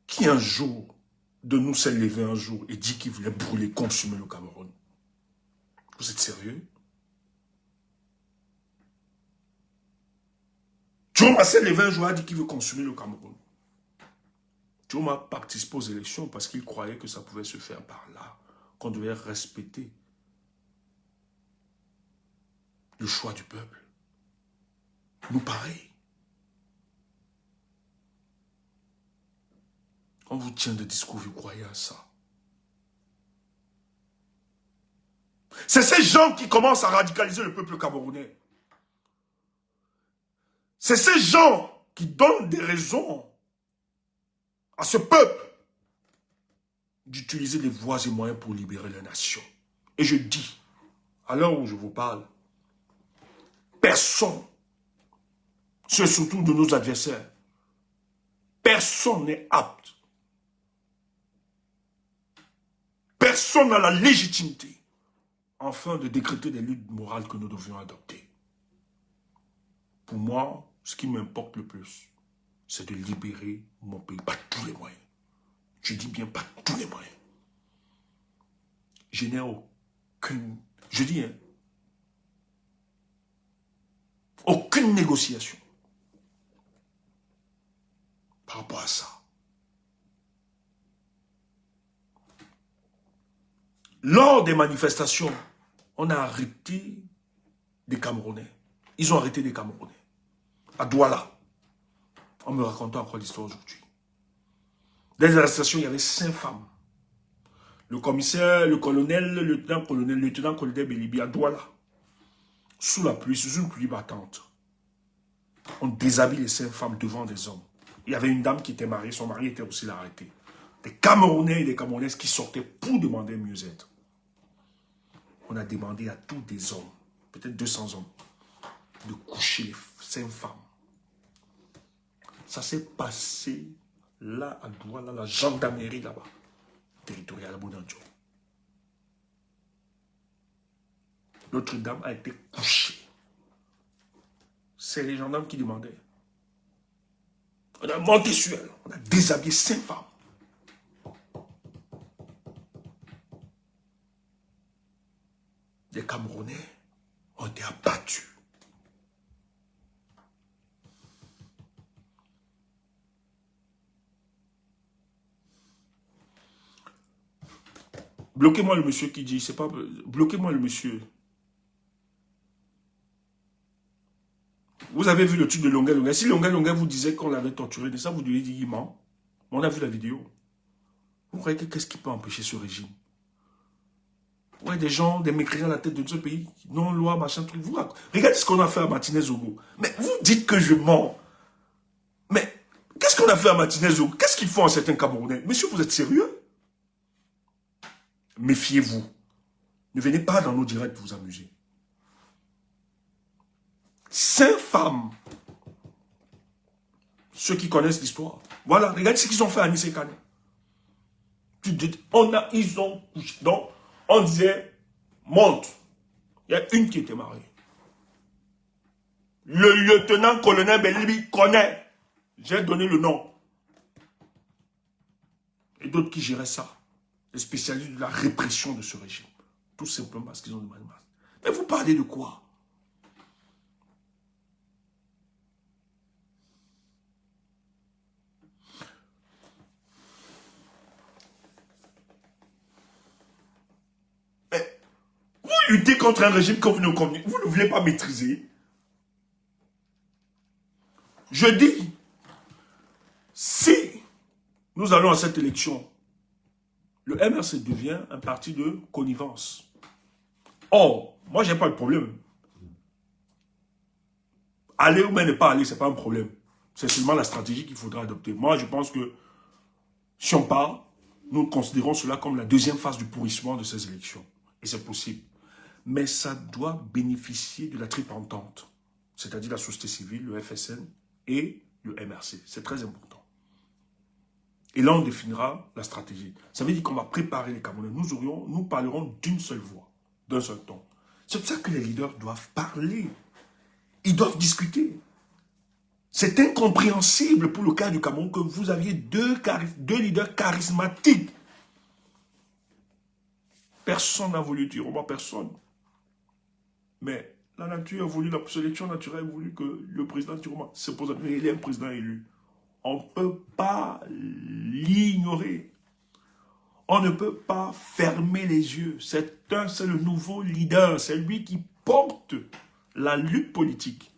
Qui un jour de nous s'est levé un jour et dit qu'il voulait brûler, consumer le Cameroun? Vous êtes sérieux? Chiroma s'est levé un jour et a dit qu'il veut consumer le Cameroun. Chiroma participe aux élections parce qu'il croyait que ça pouvait se faire par là, qu'on devait respecter le choix du peuple. Nous pareil. On vous tient de discours, vous croyez à ça. C'est ces gens qui commencent à radicaliser le peuple camerounais. C'est ces gens qui donnent des raisons à ce peuple d'utiliser les voies et moyens pour libérer la nation. Et je dis, à l'heure où je vous parle, personne, c'est surtout de nos adversaires, personne n'est apte, personne n'a la légitimité, afin de décréter des luttes morales que nous devions adopter. Pour moi, ce qui m'importe le plus, c'est de libérer mon pays par tous les moyens. Je dis bien par tous les moyens. Je n'ai aucune, je dis, aucune négociation par rapport à ça. Lors des manifestations, on a arrêté des Camerounais. Ils ont arrêté des Camerounais. À Douala. On me raconte encore l'histoire aujourd'hui. Dans les arrestations, il y avait 5 femmes. Le commissaire, le colonel, le lieutenant-colonel Bélibi à Douala. Sous la pluie, sous une pluie battante. On déshabille les 5 femmes devant des hommes. Il y avait une dame qui était mariée, son mari était aussi arrêté. Des Camerounais et des Camerounaises qui sortaient pour demander mieux-être. On a demandé à tous des hommes, peut-être 200 hommes, de coucher les 5 femmes. Ça s'est passé là à Douala, la gendarmerie là-bas, territoriale à Bounandjo. L'autre dame a été couchée. C'est les gendarmes qui demandaient. On a monté sur elle, on a déshabillé 5 femmes. Les Camerounais ont été abattus. Bloquez-moi le monsieur qui dit, c'est pas... Bloquez-moi le monsieur. Vous avez vu le truc de Longuet Longuet. Si Longuet Longuet vous disait qu'on l'avait torturé, de ça vous devez dire il ment. On a vu la vidéo. Vous croyez que qu'est-ce qui peut empêcher ce régime? Ouais, des gens, des mécréants à la tête de ce pays, non-loi, machin, truc. Vous, regardez ce qu'on a fait à Martinez-Ogo. Mais vous dites que je mens. Mais qu'est-ce qu'on a fait à Martinez-Ogo? Qu'est-ce qu'ils font à certains Camerounais? Monsieur, vous êtes sérieux? Méfiez-vous. Ne venez pas dans nos directs vous amuser. 5 femmes. Ceux qui connaissent l'histoire. Voilà, regardez ce qu'ils ont fait à Nice Kane. Ils ont couché. Donc, on disait, monte. Il y a une qui était mariée. Le lieutenant-colonel Bélibi connaît. J'ai donné le nom. Et d'autres qui géraient ça. Les spécialistes de la répression de ce régime. Tout simplement parce qu'ils ont demandé. Mais vous parlez de quoi? Mais vous luttez contre un régime que vous ne voulez pas maîtriser. Je dis, si nous allons à cette élection, le MRC devient un parti de connivence. Or, moi, je n'ai pas de problème. Aller ou ne pas aller, ce n'est pas un problème. C'est seulement la stratégie qu'il faudra adopter. Moi, je pense que si on part, nous considérons cela comme la deuxième phase du pourrissement de ces élections. Et c'est possible. Mais ça doit bénéficier de la triple entente, c'est-à-dire la société civile, le FSN et le MRC. C'est très important. Et là, on définira la stratégie. Ça veut dire qu'on va préparer les Camerounais. Nous parlerons d'une seule voix, d'un seul ton. C'est pour ça que les leaders doivent parler. Ils doivent discuter. C'est incompréhensible pour le cas du Cameroun que vous aviez deux leaders charismatiques. Personne n'a voulu dire, moi personne. Mais la nature a voulu, la sélection naturelle a voulu que le président Tiroma se pose. Il est un président élu. On ne peut pas l'ignorer. On ne peut pas fermer les yeux. C'est le nouveau leader. C'est lui qui porte la lutte politique.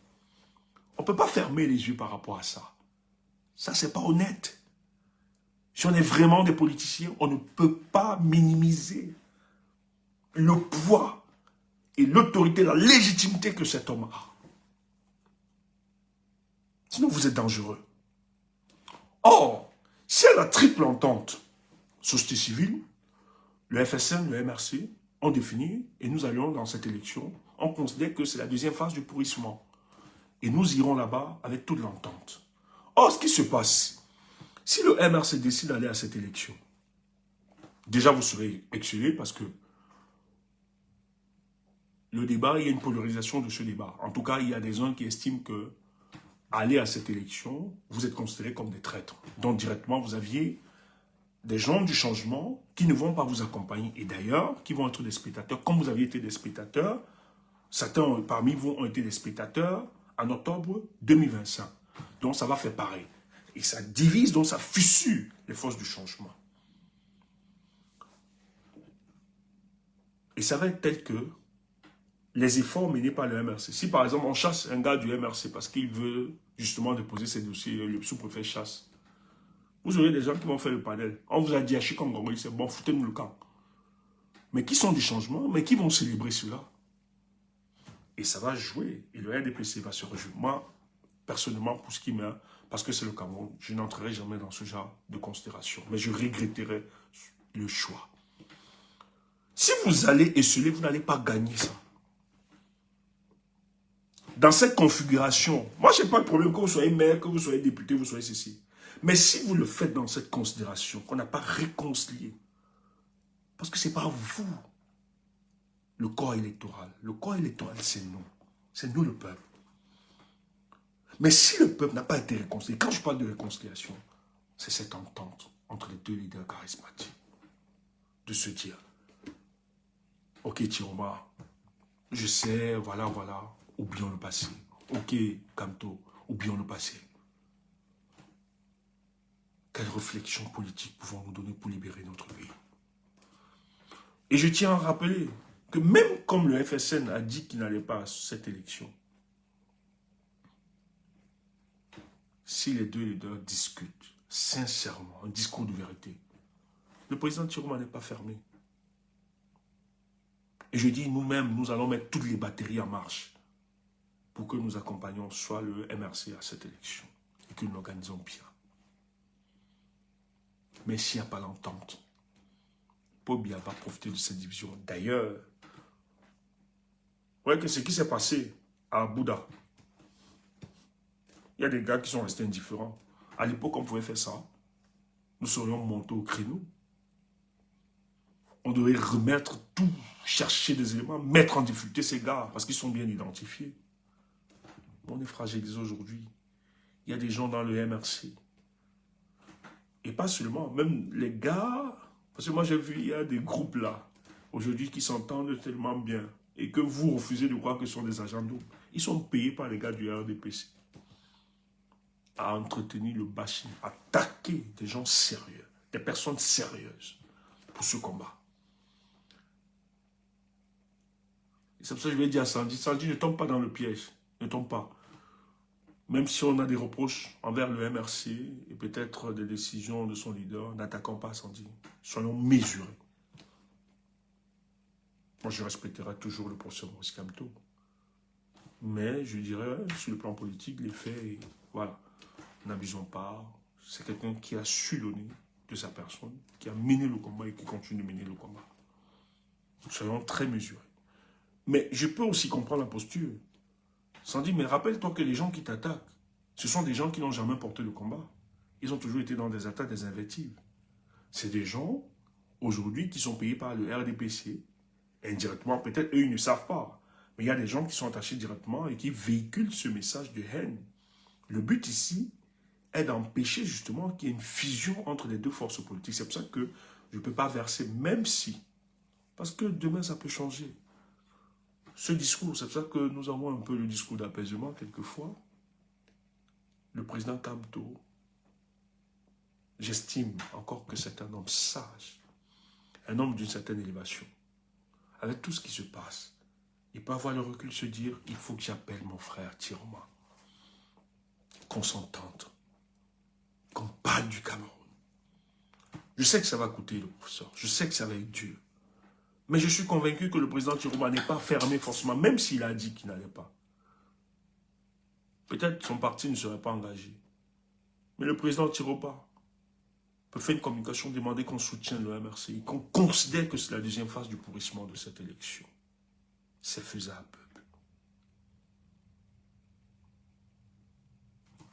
On ne peut pas fermer les yeux par rapport à ça. Ça, c'est pas honnête. Si on est vraiment des politiciens, on ne peut pas minimiser le poids et l'autorité, la légitimité que cet homme a. Sinon, vous êtes dangereux. Or, si à la triple entente, société civile, le FSN, le MRC, ont défini, et nous allions dans cette élection, on considère que c'est la deuxième phase du pourrissement. Et nous irons là-bas avec toute l'entente. Or, ce qui se passe, si le MRC décide d'aller à cette élection, déjà vous serez excellés parce que le débat, il y a une polarisation de ce débat. En tout cas, il y a des gens qui estiment que aller à cette élection, vous êtes considérés comme des traîtres. Donc directement, vous aviez des gens du changement qui ne vont pas vous accompagner. Et d'ailleurs, qui vont être des spectateurs. Comme vous aviez été des spectateurs, certains parmi vous ont été des spectateurs en octobre 2025. Donc ça va faire pareil. Et ça divise, donc ça fissure les forces du changement. Et ça va être tel que les efforts menés par le MRC. Si par exemple on chasse un gars du MRC parce qu'il veut justement déposer ses dossiers, le sous-préfet chasse, vous aurez des gens qui vont faire le panel. On vous a dit à Chikongo, c'est bon, foutez-nous le camp. Mais qui sont du changement, mais qui vont célébrer cela? Et ça va jouer. Et le RDPC va se réjouir. Moi, personnellement, pour ce qui m'est, parce que c'est le Cameroun, je n'entrerai jamais dans ce genre de considération. Mais je regretterai le choix. Si vous allez esseler, vous n'allez pas gagner ça. Dans cette configuration, moi, je n'ai pas de problème que vous soyez maire, que vous soyez député, vous soyez ceci. Mais si vous le faites dans cette considération, qu'on n'a pas réconcilié, parce que ce n'est pas vous, le corps électoral. Le corps électoral, c'est nous. C'est nous le peuple. Mais si le peuple n'a pas été réconcilié, quand je parle de réconciliation, c'est cette entente entre les deux leaders charismatiques. De se dire, ok Tiroma, je sais, voilà, oublions le passé. Ok Kamto, oublions le passé. Quelle réflexion politique pouvons-nous donner pour libérer notre pays? Et je tiens à rappeler que même comme le FSN a dit qu'il n'allait pas à cette élection, si les deux leaders discutent sincèrement, un discours de vérité, le président Tiroma n'est pas fermé. Et je dis, nous-mêmes, nous allons mettre toutes les batteries en marche pour que nous accompagnions soit le MRC à cette élection et que nous l'organisons bien. Mais s'il n'y a pas l'entente, Pobia va profiter de cette division. D'ailleurs, vous voyez que ce qui s'est passé à Bouddha, il y a des gars qui sont restés indifférents. À l'époque, on pouvait faire ça. Nous serions montés au créneau. On devait remettre tout, chercher des éléments, mettre en difficulté ces gars, parce qu'ils sont bien identifiés. On est fragilisé aujourd'hui. Il y a des gens dans le MRC. Et pas seulement, même les gars, parce que moi j'ai vu, il y a des groupes là, aujourd'hui qui s'entendent tellement bien, et que vous refusez de croire que ce sont des agents doubles. Ils sont payés par les gars du RDPC à entretenir le bashing, à attaquer des gens sérieux, des personnes sérieuses pour ce combat. Et c'est pour ça que je vais dire à Sandy, Sandy, ne tombe pas dans le piège, ne tombe pas. même si on a des reproches envers le MRC et peut-être des décisions de son leader, n'attaquons pas Sandy. Soyons mesurés. Moi, je respecterai toujours le professeur Maurice Kamto. Mais je dirais, sur le plan politique, les faits, voilà, n'abusons pas. C'est quelqu'un qui a su donner de sa personne, qui a mené le combat et qui continue de mener le combat. Soyons très mesurés. Mais je peux aussi comprendre la posture. Sandy, mais rappelle-toi que les gens qui t'attaquent, ce sont des gens qui n'ont jamais porté le combat. Ils ont toujours été dans des attaques, des invectives. C'est des gens, aujourd'hui, qui sont payés par le RDPC, indirectement, peut-être eux, ils ne savent pas. Mais il y a des gens qui sont attachés directement et qui véhiculent ce message de haine. Le but ici est d'empêcher justement qu'il y ait une fusion entre les deux forces politiques. C'est pour ça que je ne peux pas verser, même si, parce que demain, ça peut changer. Ce discours, c'est pour ça que nous avons un peu le discours d'apaisement, quelquefois. Le président Kamto, j'estime encore que c'est un homme sage, un homme d'une certaine élévation. Avec tout ce qui se passe, il peut avoir le recul, se dire, il faut que j'appelle mon frère Tiroma, qu'on s'entende, qu'on parle du Cameroun. Je sais que ça va coûter le professeur, je sais que ça va être dur, mais je suis convaincu que le président Tiroma n'est pas fermé forcément, même s'il a dit qu'il n'allait pas. Peut-être son parti ne serait pas engagé, mais le président Tiroma peut faire une communication, demander qu'on soutienne le MRCI, qu'on considère que c'est la deuxième phase du pourrissement de cette élection. C'est faisable.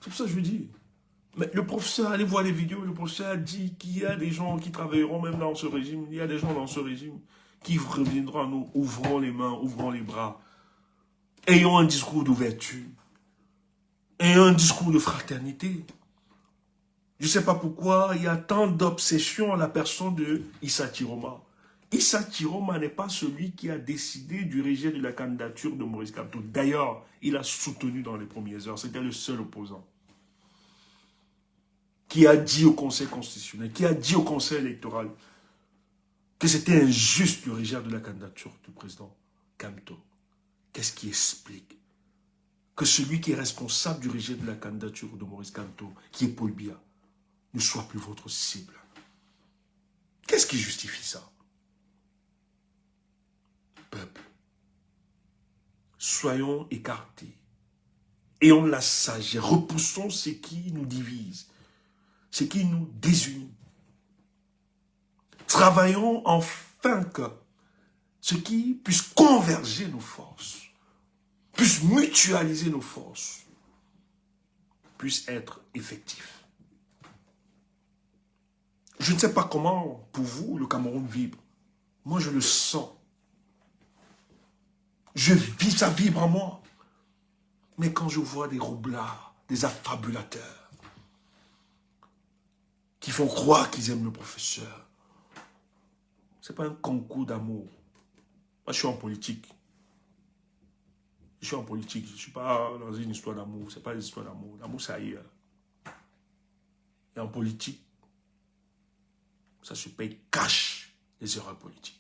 C'est pour ça que je dis. Mais le professeur, allez voir les vidéos, le professeur a dit qu'il y a des gens qui travailleront même dans ce régime, il y a des gens dans ce régime qui reviendront à nous, ouvrons les mains, ouvrons les bras, ayons un discours d'ouverture, ayons un discours de fraternité. Je ne sais pas pourquoi il y a tant d'obsession à la personne de Issa Tiroma. Issa Tiroma n'est pas celui qui a décidé du rejet de la candidature de Maurice Kamto. D'ailleurs, il a soutenu dans les premières heures. C'était le seul opposant. Qui a dit au Conseil constitutionnel, qui a dit au Conseil électoral que c'était injuste le rejet de la candidature du président Kamto. Qu'est-ce qui explique que celui qui est responsable du rejet de la candidature de Maurice Kamto, qui est Paul Biya, ne soit plus votre cible? Qu'est-ce qui justifie ça? Peuple, soyons écartés. Ayons la sagesse. Repoussons ce qui nous divise, ce qui nous désunit. Travaillons afin que ce qui puisse converger nos forces, puisse mutualiser nos forces, puisse être effectif. Je ne sais pas comment, pour vous, le Cameroun vibre. Moi, je le sens. Je vis, ça vibre en moi. Mais quand je vois des roublards, des affabulateurs, qui font croire qu'ils aiment le professeur, ce n'est pas un concours d'amour. Moi, je suis en politique. Je suis en politique. Je ne suis pas dans une histoire d'amour. Ce n'est pas une histoire d'amour. L'amour, c'est ailleurs. Et en politique, ça se paye cash les erreurs politiques.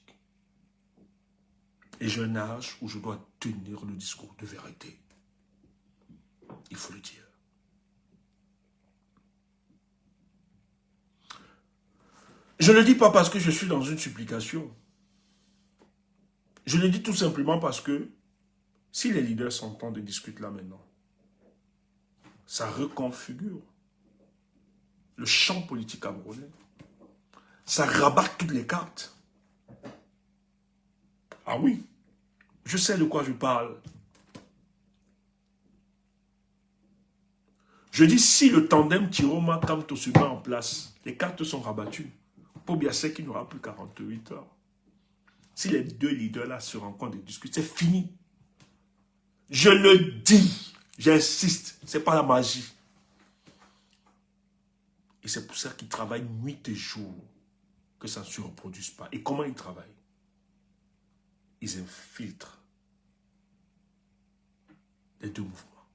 Et j'ai un âge où je dois tenir le discours de vérité. Il faut le dire. Je ne le dis pas parce que je suis dans une supplication. Je le dis tout simplement parce que si les leaders s'entendent et discutent là maintenant, ça reconfigure le champ politique camerounais. Ça rabat toutes les cartes. Ah oui, je sais de quoi je parle. Je dis, si le tandem Tiroma-Kamto se met en place, les cartes sont rabattues. Paul Biya sait qu'il n'aura plus 48 heures. Si les deux leaders-là se rencontrent et discutent, c'est fini. Je le dis, j'insiste, ce n'est pas la magie. Et c'est pour ça qu'ils travaillent nuit et jour, que ça ne se reproduise pas. Et comment ils travaillent? Ils infiltrent les deux mouvements.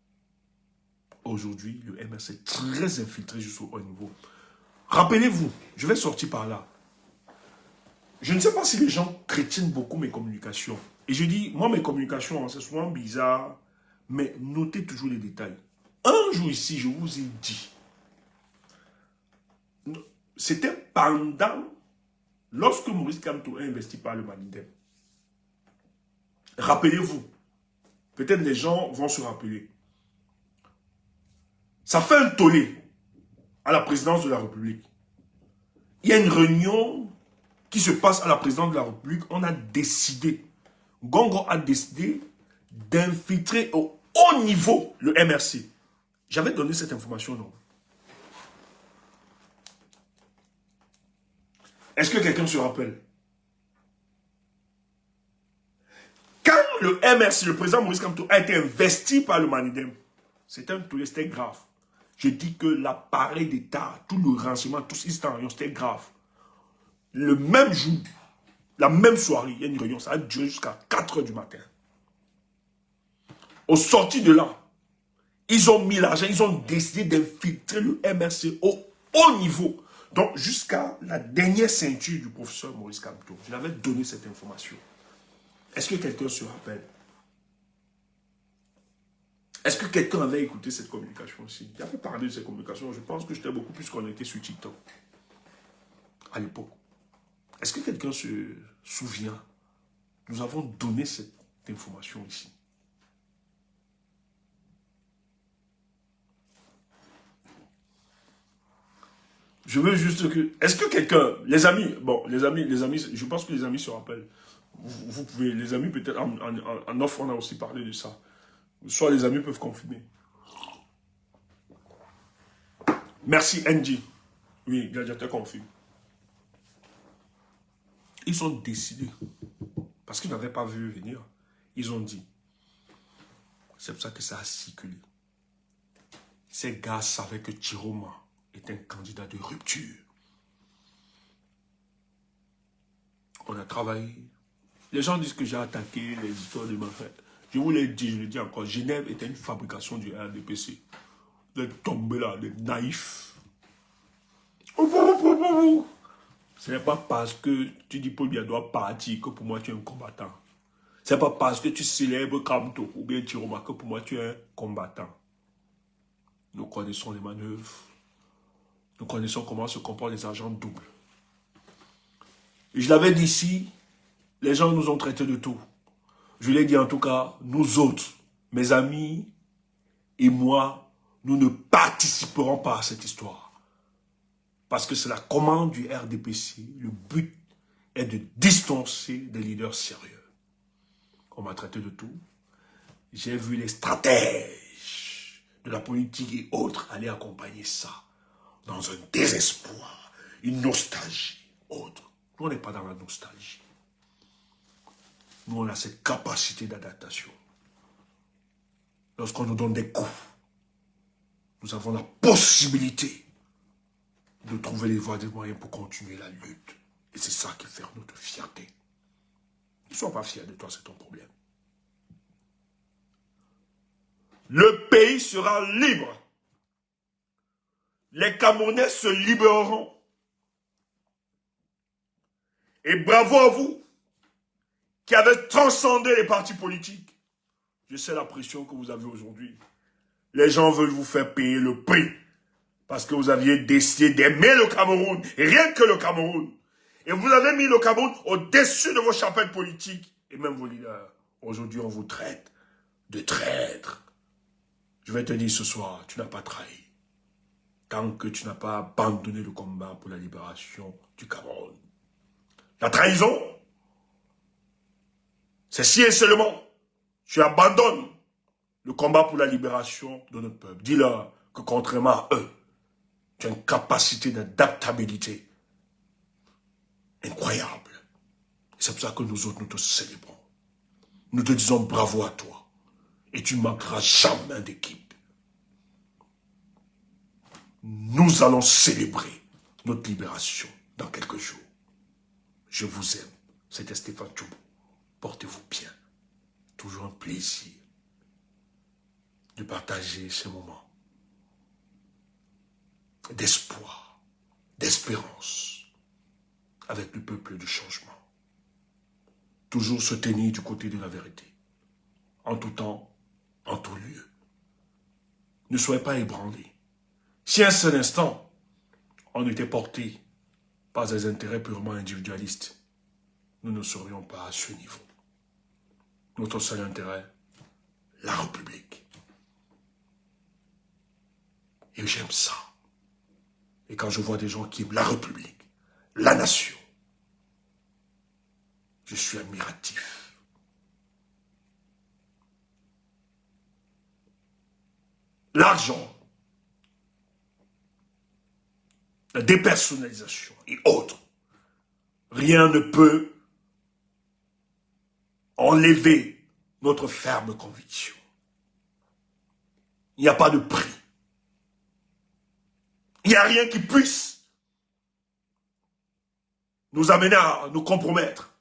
Aujourd'hui, le MRC est très infiltré jusqu'au haut niveau. Rappelez-vous, je vais sortir par là. Je ne sais pas si les gens crétiennent beaucoup mes communications. Et je dis, moi, mes communications, c'est souvent bizarre, mais notez toujours les détails. Un jour ici, je vous ai dit, c'était pendant, lorsque Maurice Kamto a investi par le Manidem. Rappelez-vous, peut-être les gens vont se rappeler. Ça fait un tollé à la présidence de la République. Il y a une réunion qui se passe à la présidence de la République. On a décidé, Gongo a décidé d'infiltrer au haut niveau le MRC. J'avais donné cette information, non? Est-ce que quelqu'un se rappelle? Quand le MRC, le président Maurice Kamto, a été investi par le Manidem, c'était grave. Je dis que l'appareil d'État, tout le renseignement, tout ce c'était grave. Le même jour, la même soirée, il y a une réunion, ça a duré jusqu'à 4 h du matin. Au sorti de là, ils ont mis l'argent, ils ont décidé d'infiltrer le MRC au haut niveau. Donc, jusqu'à la dernière ceinture du professeur Maurice Kamto. Je l'avais donné cette information. Est-ce que quelqu'un se rappelle? Est-ce que quelqu'un avait écouté cette communication aussi? J'avais parlé de cette communication. Je pense que j'étais beaucoup plus connecté sur TikTok à l'époque. Est-ce que quelqu'un se souvient? Nous avons donné cette information ici. Je veux juste que... Est-ce que quelqu'un... Les amis, bon, les amis, je pense que les amis se rappellent. Vous pouvez... Les amis, peut-être en offre, on a aussi parlé de ça. Soit les amis peuvent confirmer. Merci, Angie. Oui, gladiateur confirme. Ils ont décidé, parce qu'ils n'avaient pas vu venir, ils ont dit, c'est pour ça que ça a circulé. Ces gars savaient que Chiroma est un candidat de rupture. On a travaillé. Les gens disent que j'ai attaqué les histoires de ma fête. Je vous l'ai dit, je le dis encore, Genève était une fabrication du RDPC. Vous êtes tombés là, des naïfs. Ce n'est pas parce que tu dis Paul Biya doit partir que pour moi tu es un combattant. Ce n'est pas parce que tu célèbres Kamto ou bien Chiroma que pour moi tu es un combattant. Nous connaissons les manœuvres. Nous connaissons comment se comportent les agents doubles. Je l'avais dit ici, les gens nous ont traités de tout. Je l'ai dit en tout cas, nous autres, mes amis et moi, nous ne participerons pas à cette histoire. Parce que c'est la commande du RDPC. Le but est de distancer des leaders sérieux. On m'a traité de tout. J'ai vu les stratèges de la politique et autres aller accompagner ça dans un désespoir, une nostalgie, autre. Nous, on n'est pas dans la nostalgie. Nous, on a cette capacité d'adaptation. Lorsqu'on nous donne des coups, nous avons la possibilité de trouver les voies des moyens pour continuer la lutte. Et c'est ça qui fait notre fierté. Ne sois pas fier de toi, c'est ton problème. Le pays sera libre. Les Camerounais se libéreront. Et bravo à vous qui avez transcendé les partis politiques. Je sais la pression que vous avez aujourd'hui. Les gens veulent vous faire payer le prix. Parce que vous aviez décidé d'aimer le Cameroun. Et rien que le Cameroun. Et vous avez mis le Cameroun au-dessus de vos chapelles politiques. Et même vos leaders. Aujourd'hui, on vous traite de traître. Je vais te dire ce soir, tu n'as pas trahi. Tant que tu n'as pas abandonné le combat pour la libération du Cameroun. La trahison, c'est si et seulement tu abandonnes le combat pour la libération de notre peuple. Dis-leur que contrairement à eux, tu as une capacité d'adaptabilité incroyable. C'est pour ça que nous autres, nous te célébrons. Nous te disons bravo à toi. Et tu ne manqueras jamais d'équipe. Nous allons célébrer notre libération dans quelques jours. Je vous aime. C'était Stéphane Tchoubo. Portez-vous bien. Toujours un plaisir de partager ces moments d'espoir, d'espérance avec le peuple du changement. Toujours se tenir du côté de la vérité. En tout temps, en tout lieu. ne soyez pas ébranlés. Si un seul instant, on était porté par des intérêts purement individualistes, nous ne serions pas à ce niveau. Notre seul intérêt, la République. Et j'aime ça. Et quand je vois des gens qui aiment la République, la nation, je suis admiratif. L'argent, la dépersonnalisation et autres, rien ne peut enlever notre ferme conviction. Il n'y a pas de prix. Il n'y a rien qui puisse nous amener à nous compromettre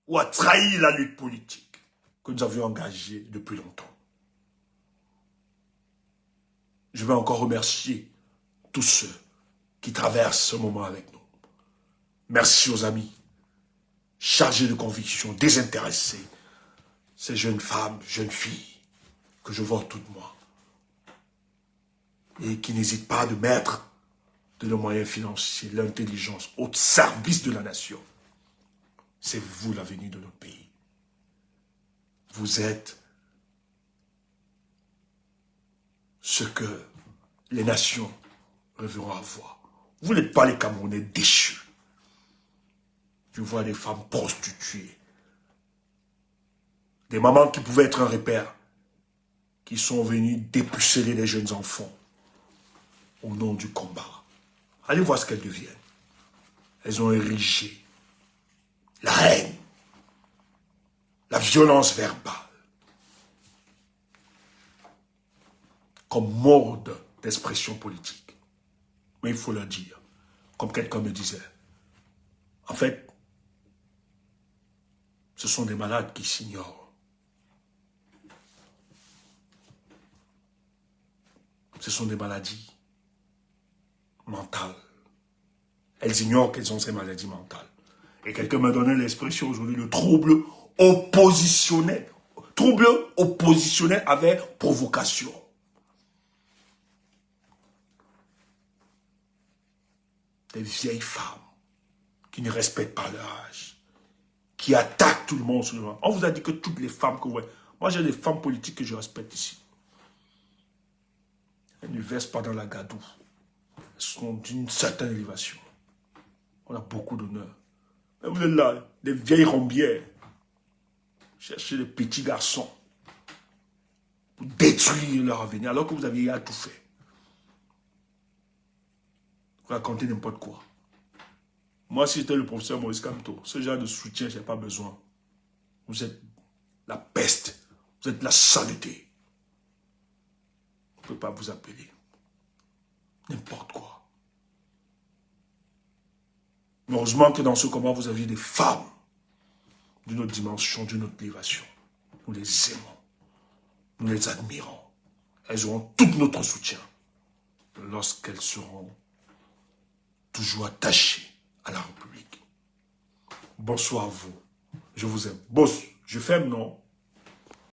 ou à trahir la lutte politique que nous avions engagée depuis longtemps. Je veux encore remercier tous ceux qui traversent ce moment avec nous. Merci aux amis, chargés de conviction, désintéressés, ces jeunes femmes, jeunes filles que je vois autour de moi et qui n'hésitent pas de mettre de leurs moyens financiers, l'intelligence au service de la nation. C'est vous l'avenir de notre pays. Vous êtes ce que les nations rêveront avoir. Vous n'êtes pas les Camerounais déchus. Je vois des femmes prostituées, des mamans qui pouvaient être un repère, qui sont venues dépuceler les jeunes enfants au nom du combat. Allez voir ce qu'elles deviennent. Elles ont érigé la haine, la violence verbale, comme mode d'expression politique. Mais il faut le dire, comme quelqu'un me disait. En fait, ce sont des malades qui s'ignorent. Ce sont des maladies mentales. Elles ignorent qu'elles ont ces maladies mentales. Et quelqu'un m'a donné l'expression aujourd'hui, le trouble oppositionnel. Trouble oppositionnel avec provocation. Des vieilles femmes qui ne respectent pas leur âge, qui attaquent tout le monde sur le monde. On vous a dit que toutes les femmes que vous voyez, moi j'ai des femmes politiques que je respecte ici. Elles ne versent pas dans la gadoue. Elles sont d'une certaine élévation. On a beaucoup d'honneur. Mais vous êtes là, des vieilles rombières. Cherchez des petits garçons pour détruire leur avenir alors que vous aviez à tout fait. Vous racontez n'importe quoi. Moi, si j'étais le professeur Maurice Kamto, ce genre de soutien, je n'ai pas besoin. Vous êtes la peste. Vous êtes la saleté. On ne peut pas vous appeler. N'importe quoi. Mais heureusement que dans ce combat, vous aviez des femmes d'une autre dimension, d'une autre élévation. Nous les aimons. Nous les admirons. Elles auront tout notre soutien lorsqu'elles seront toujours attachées à la République. Bonsoir à vous. Je vous aime. Boss, je ferme, non?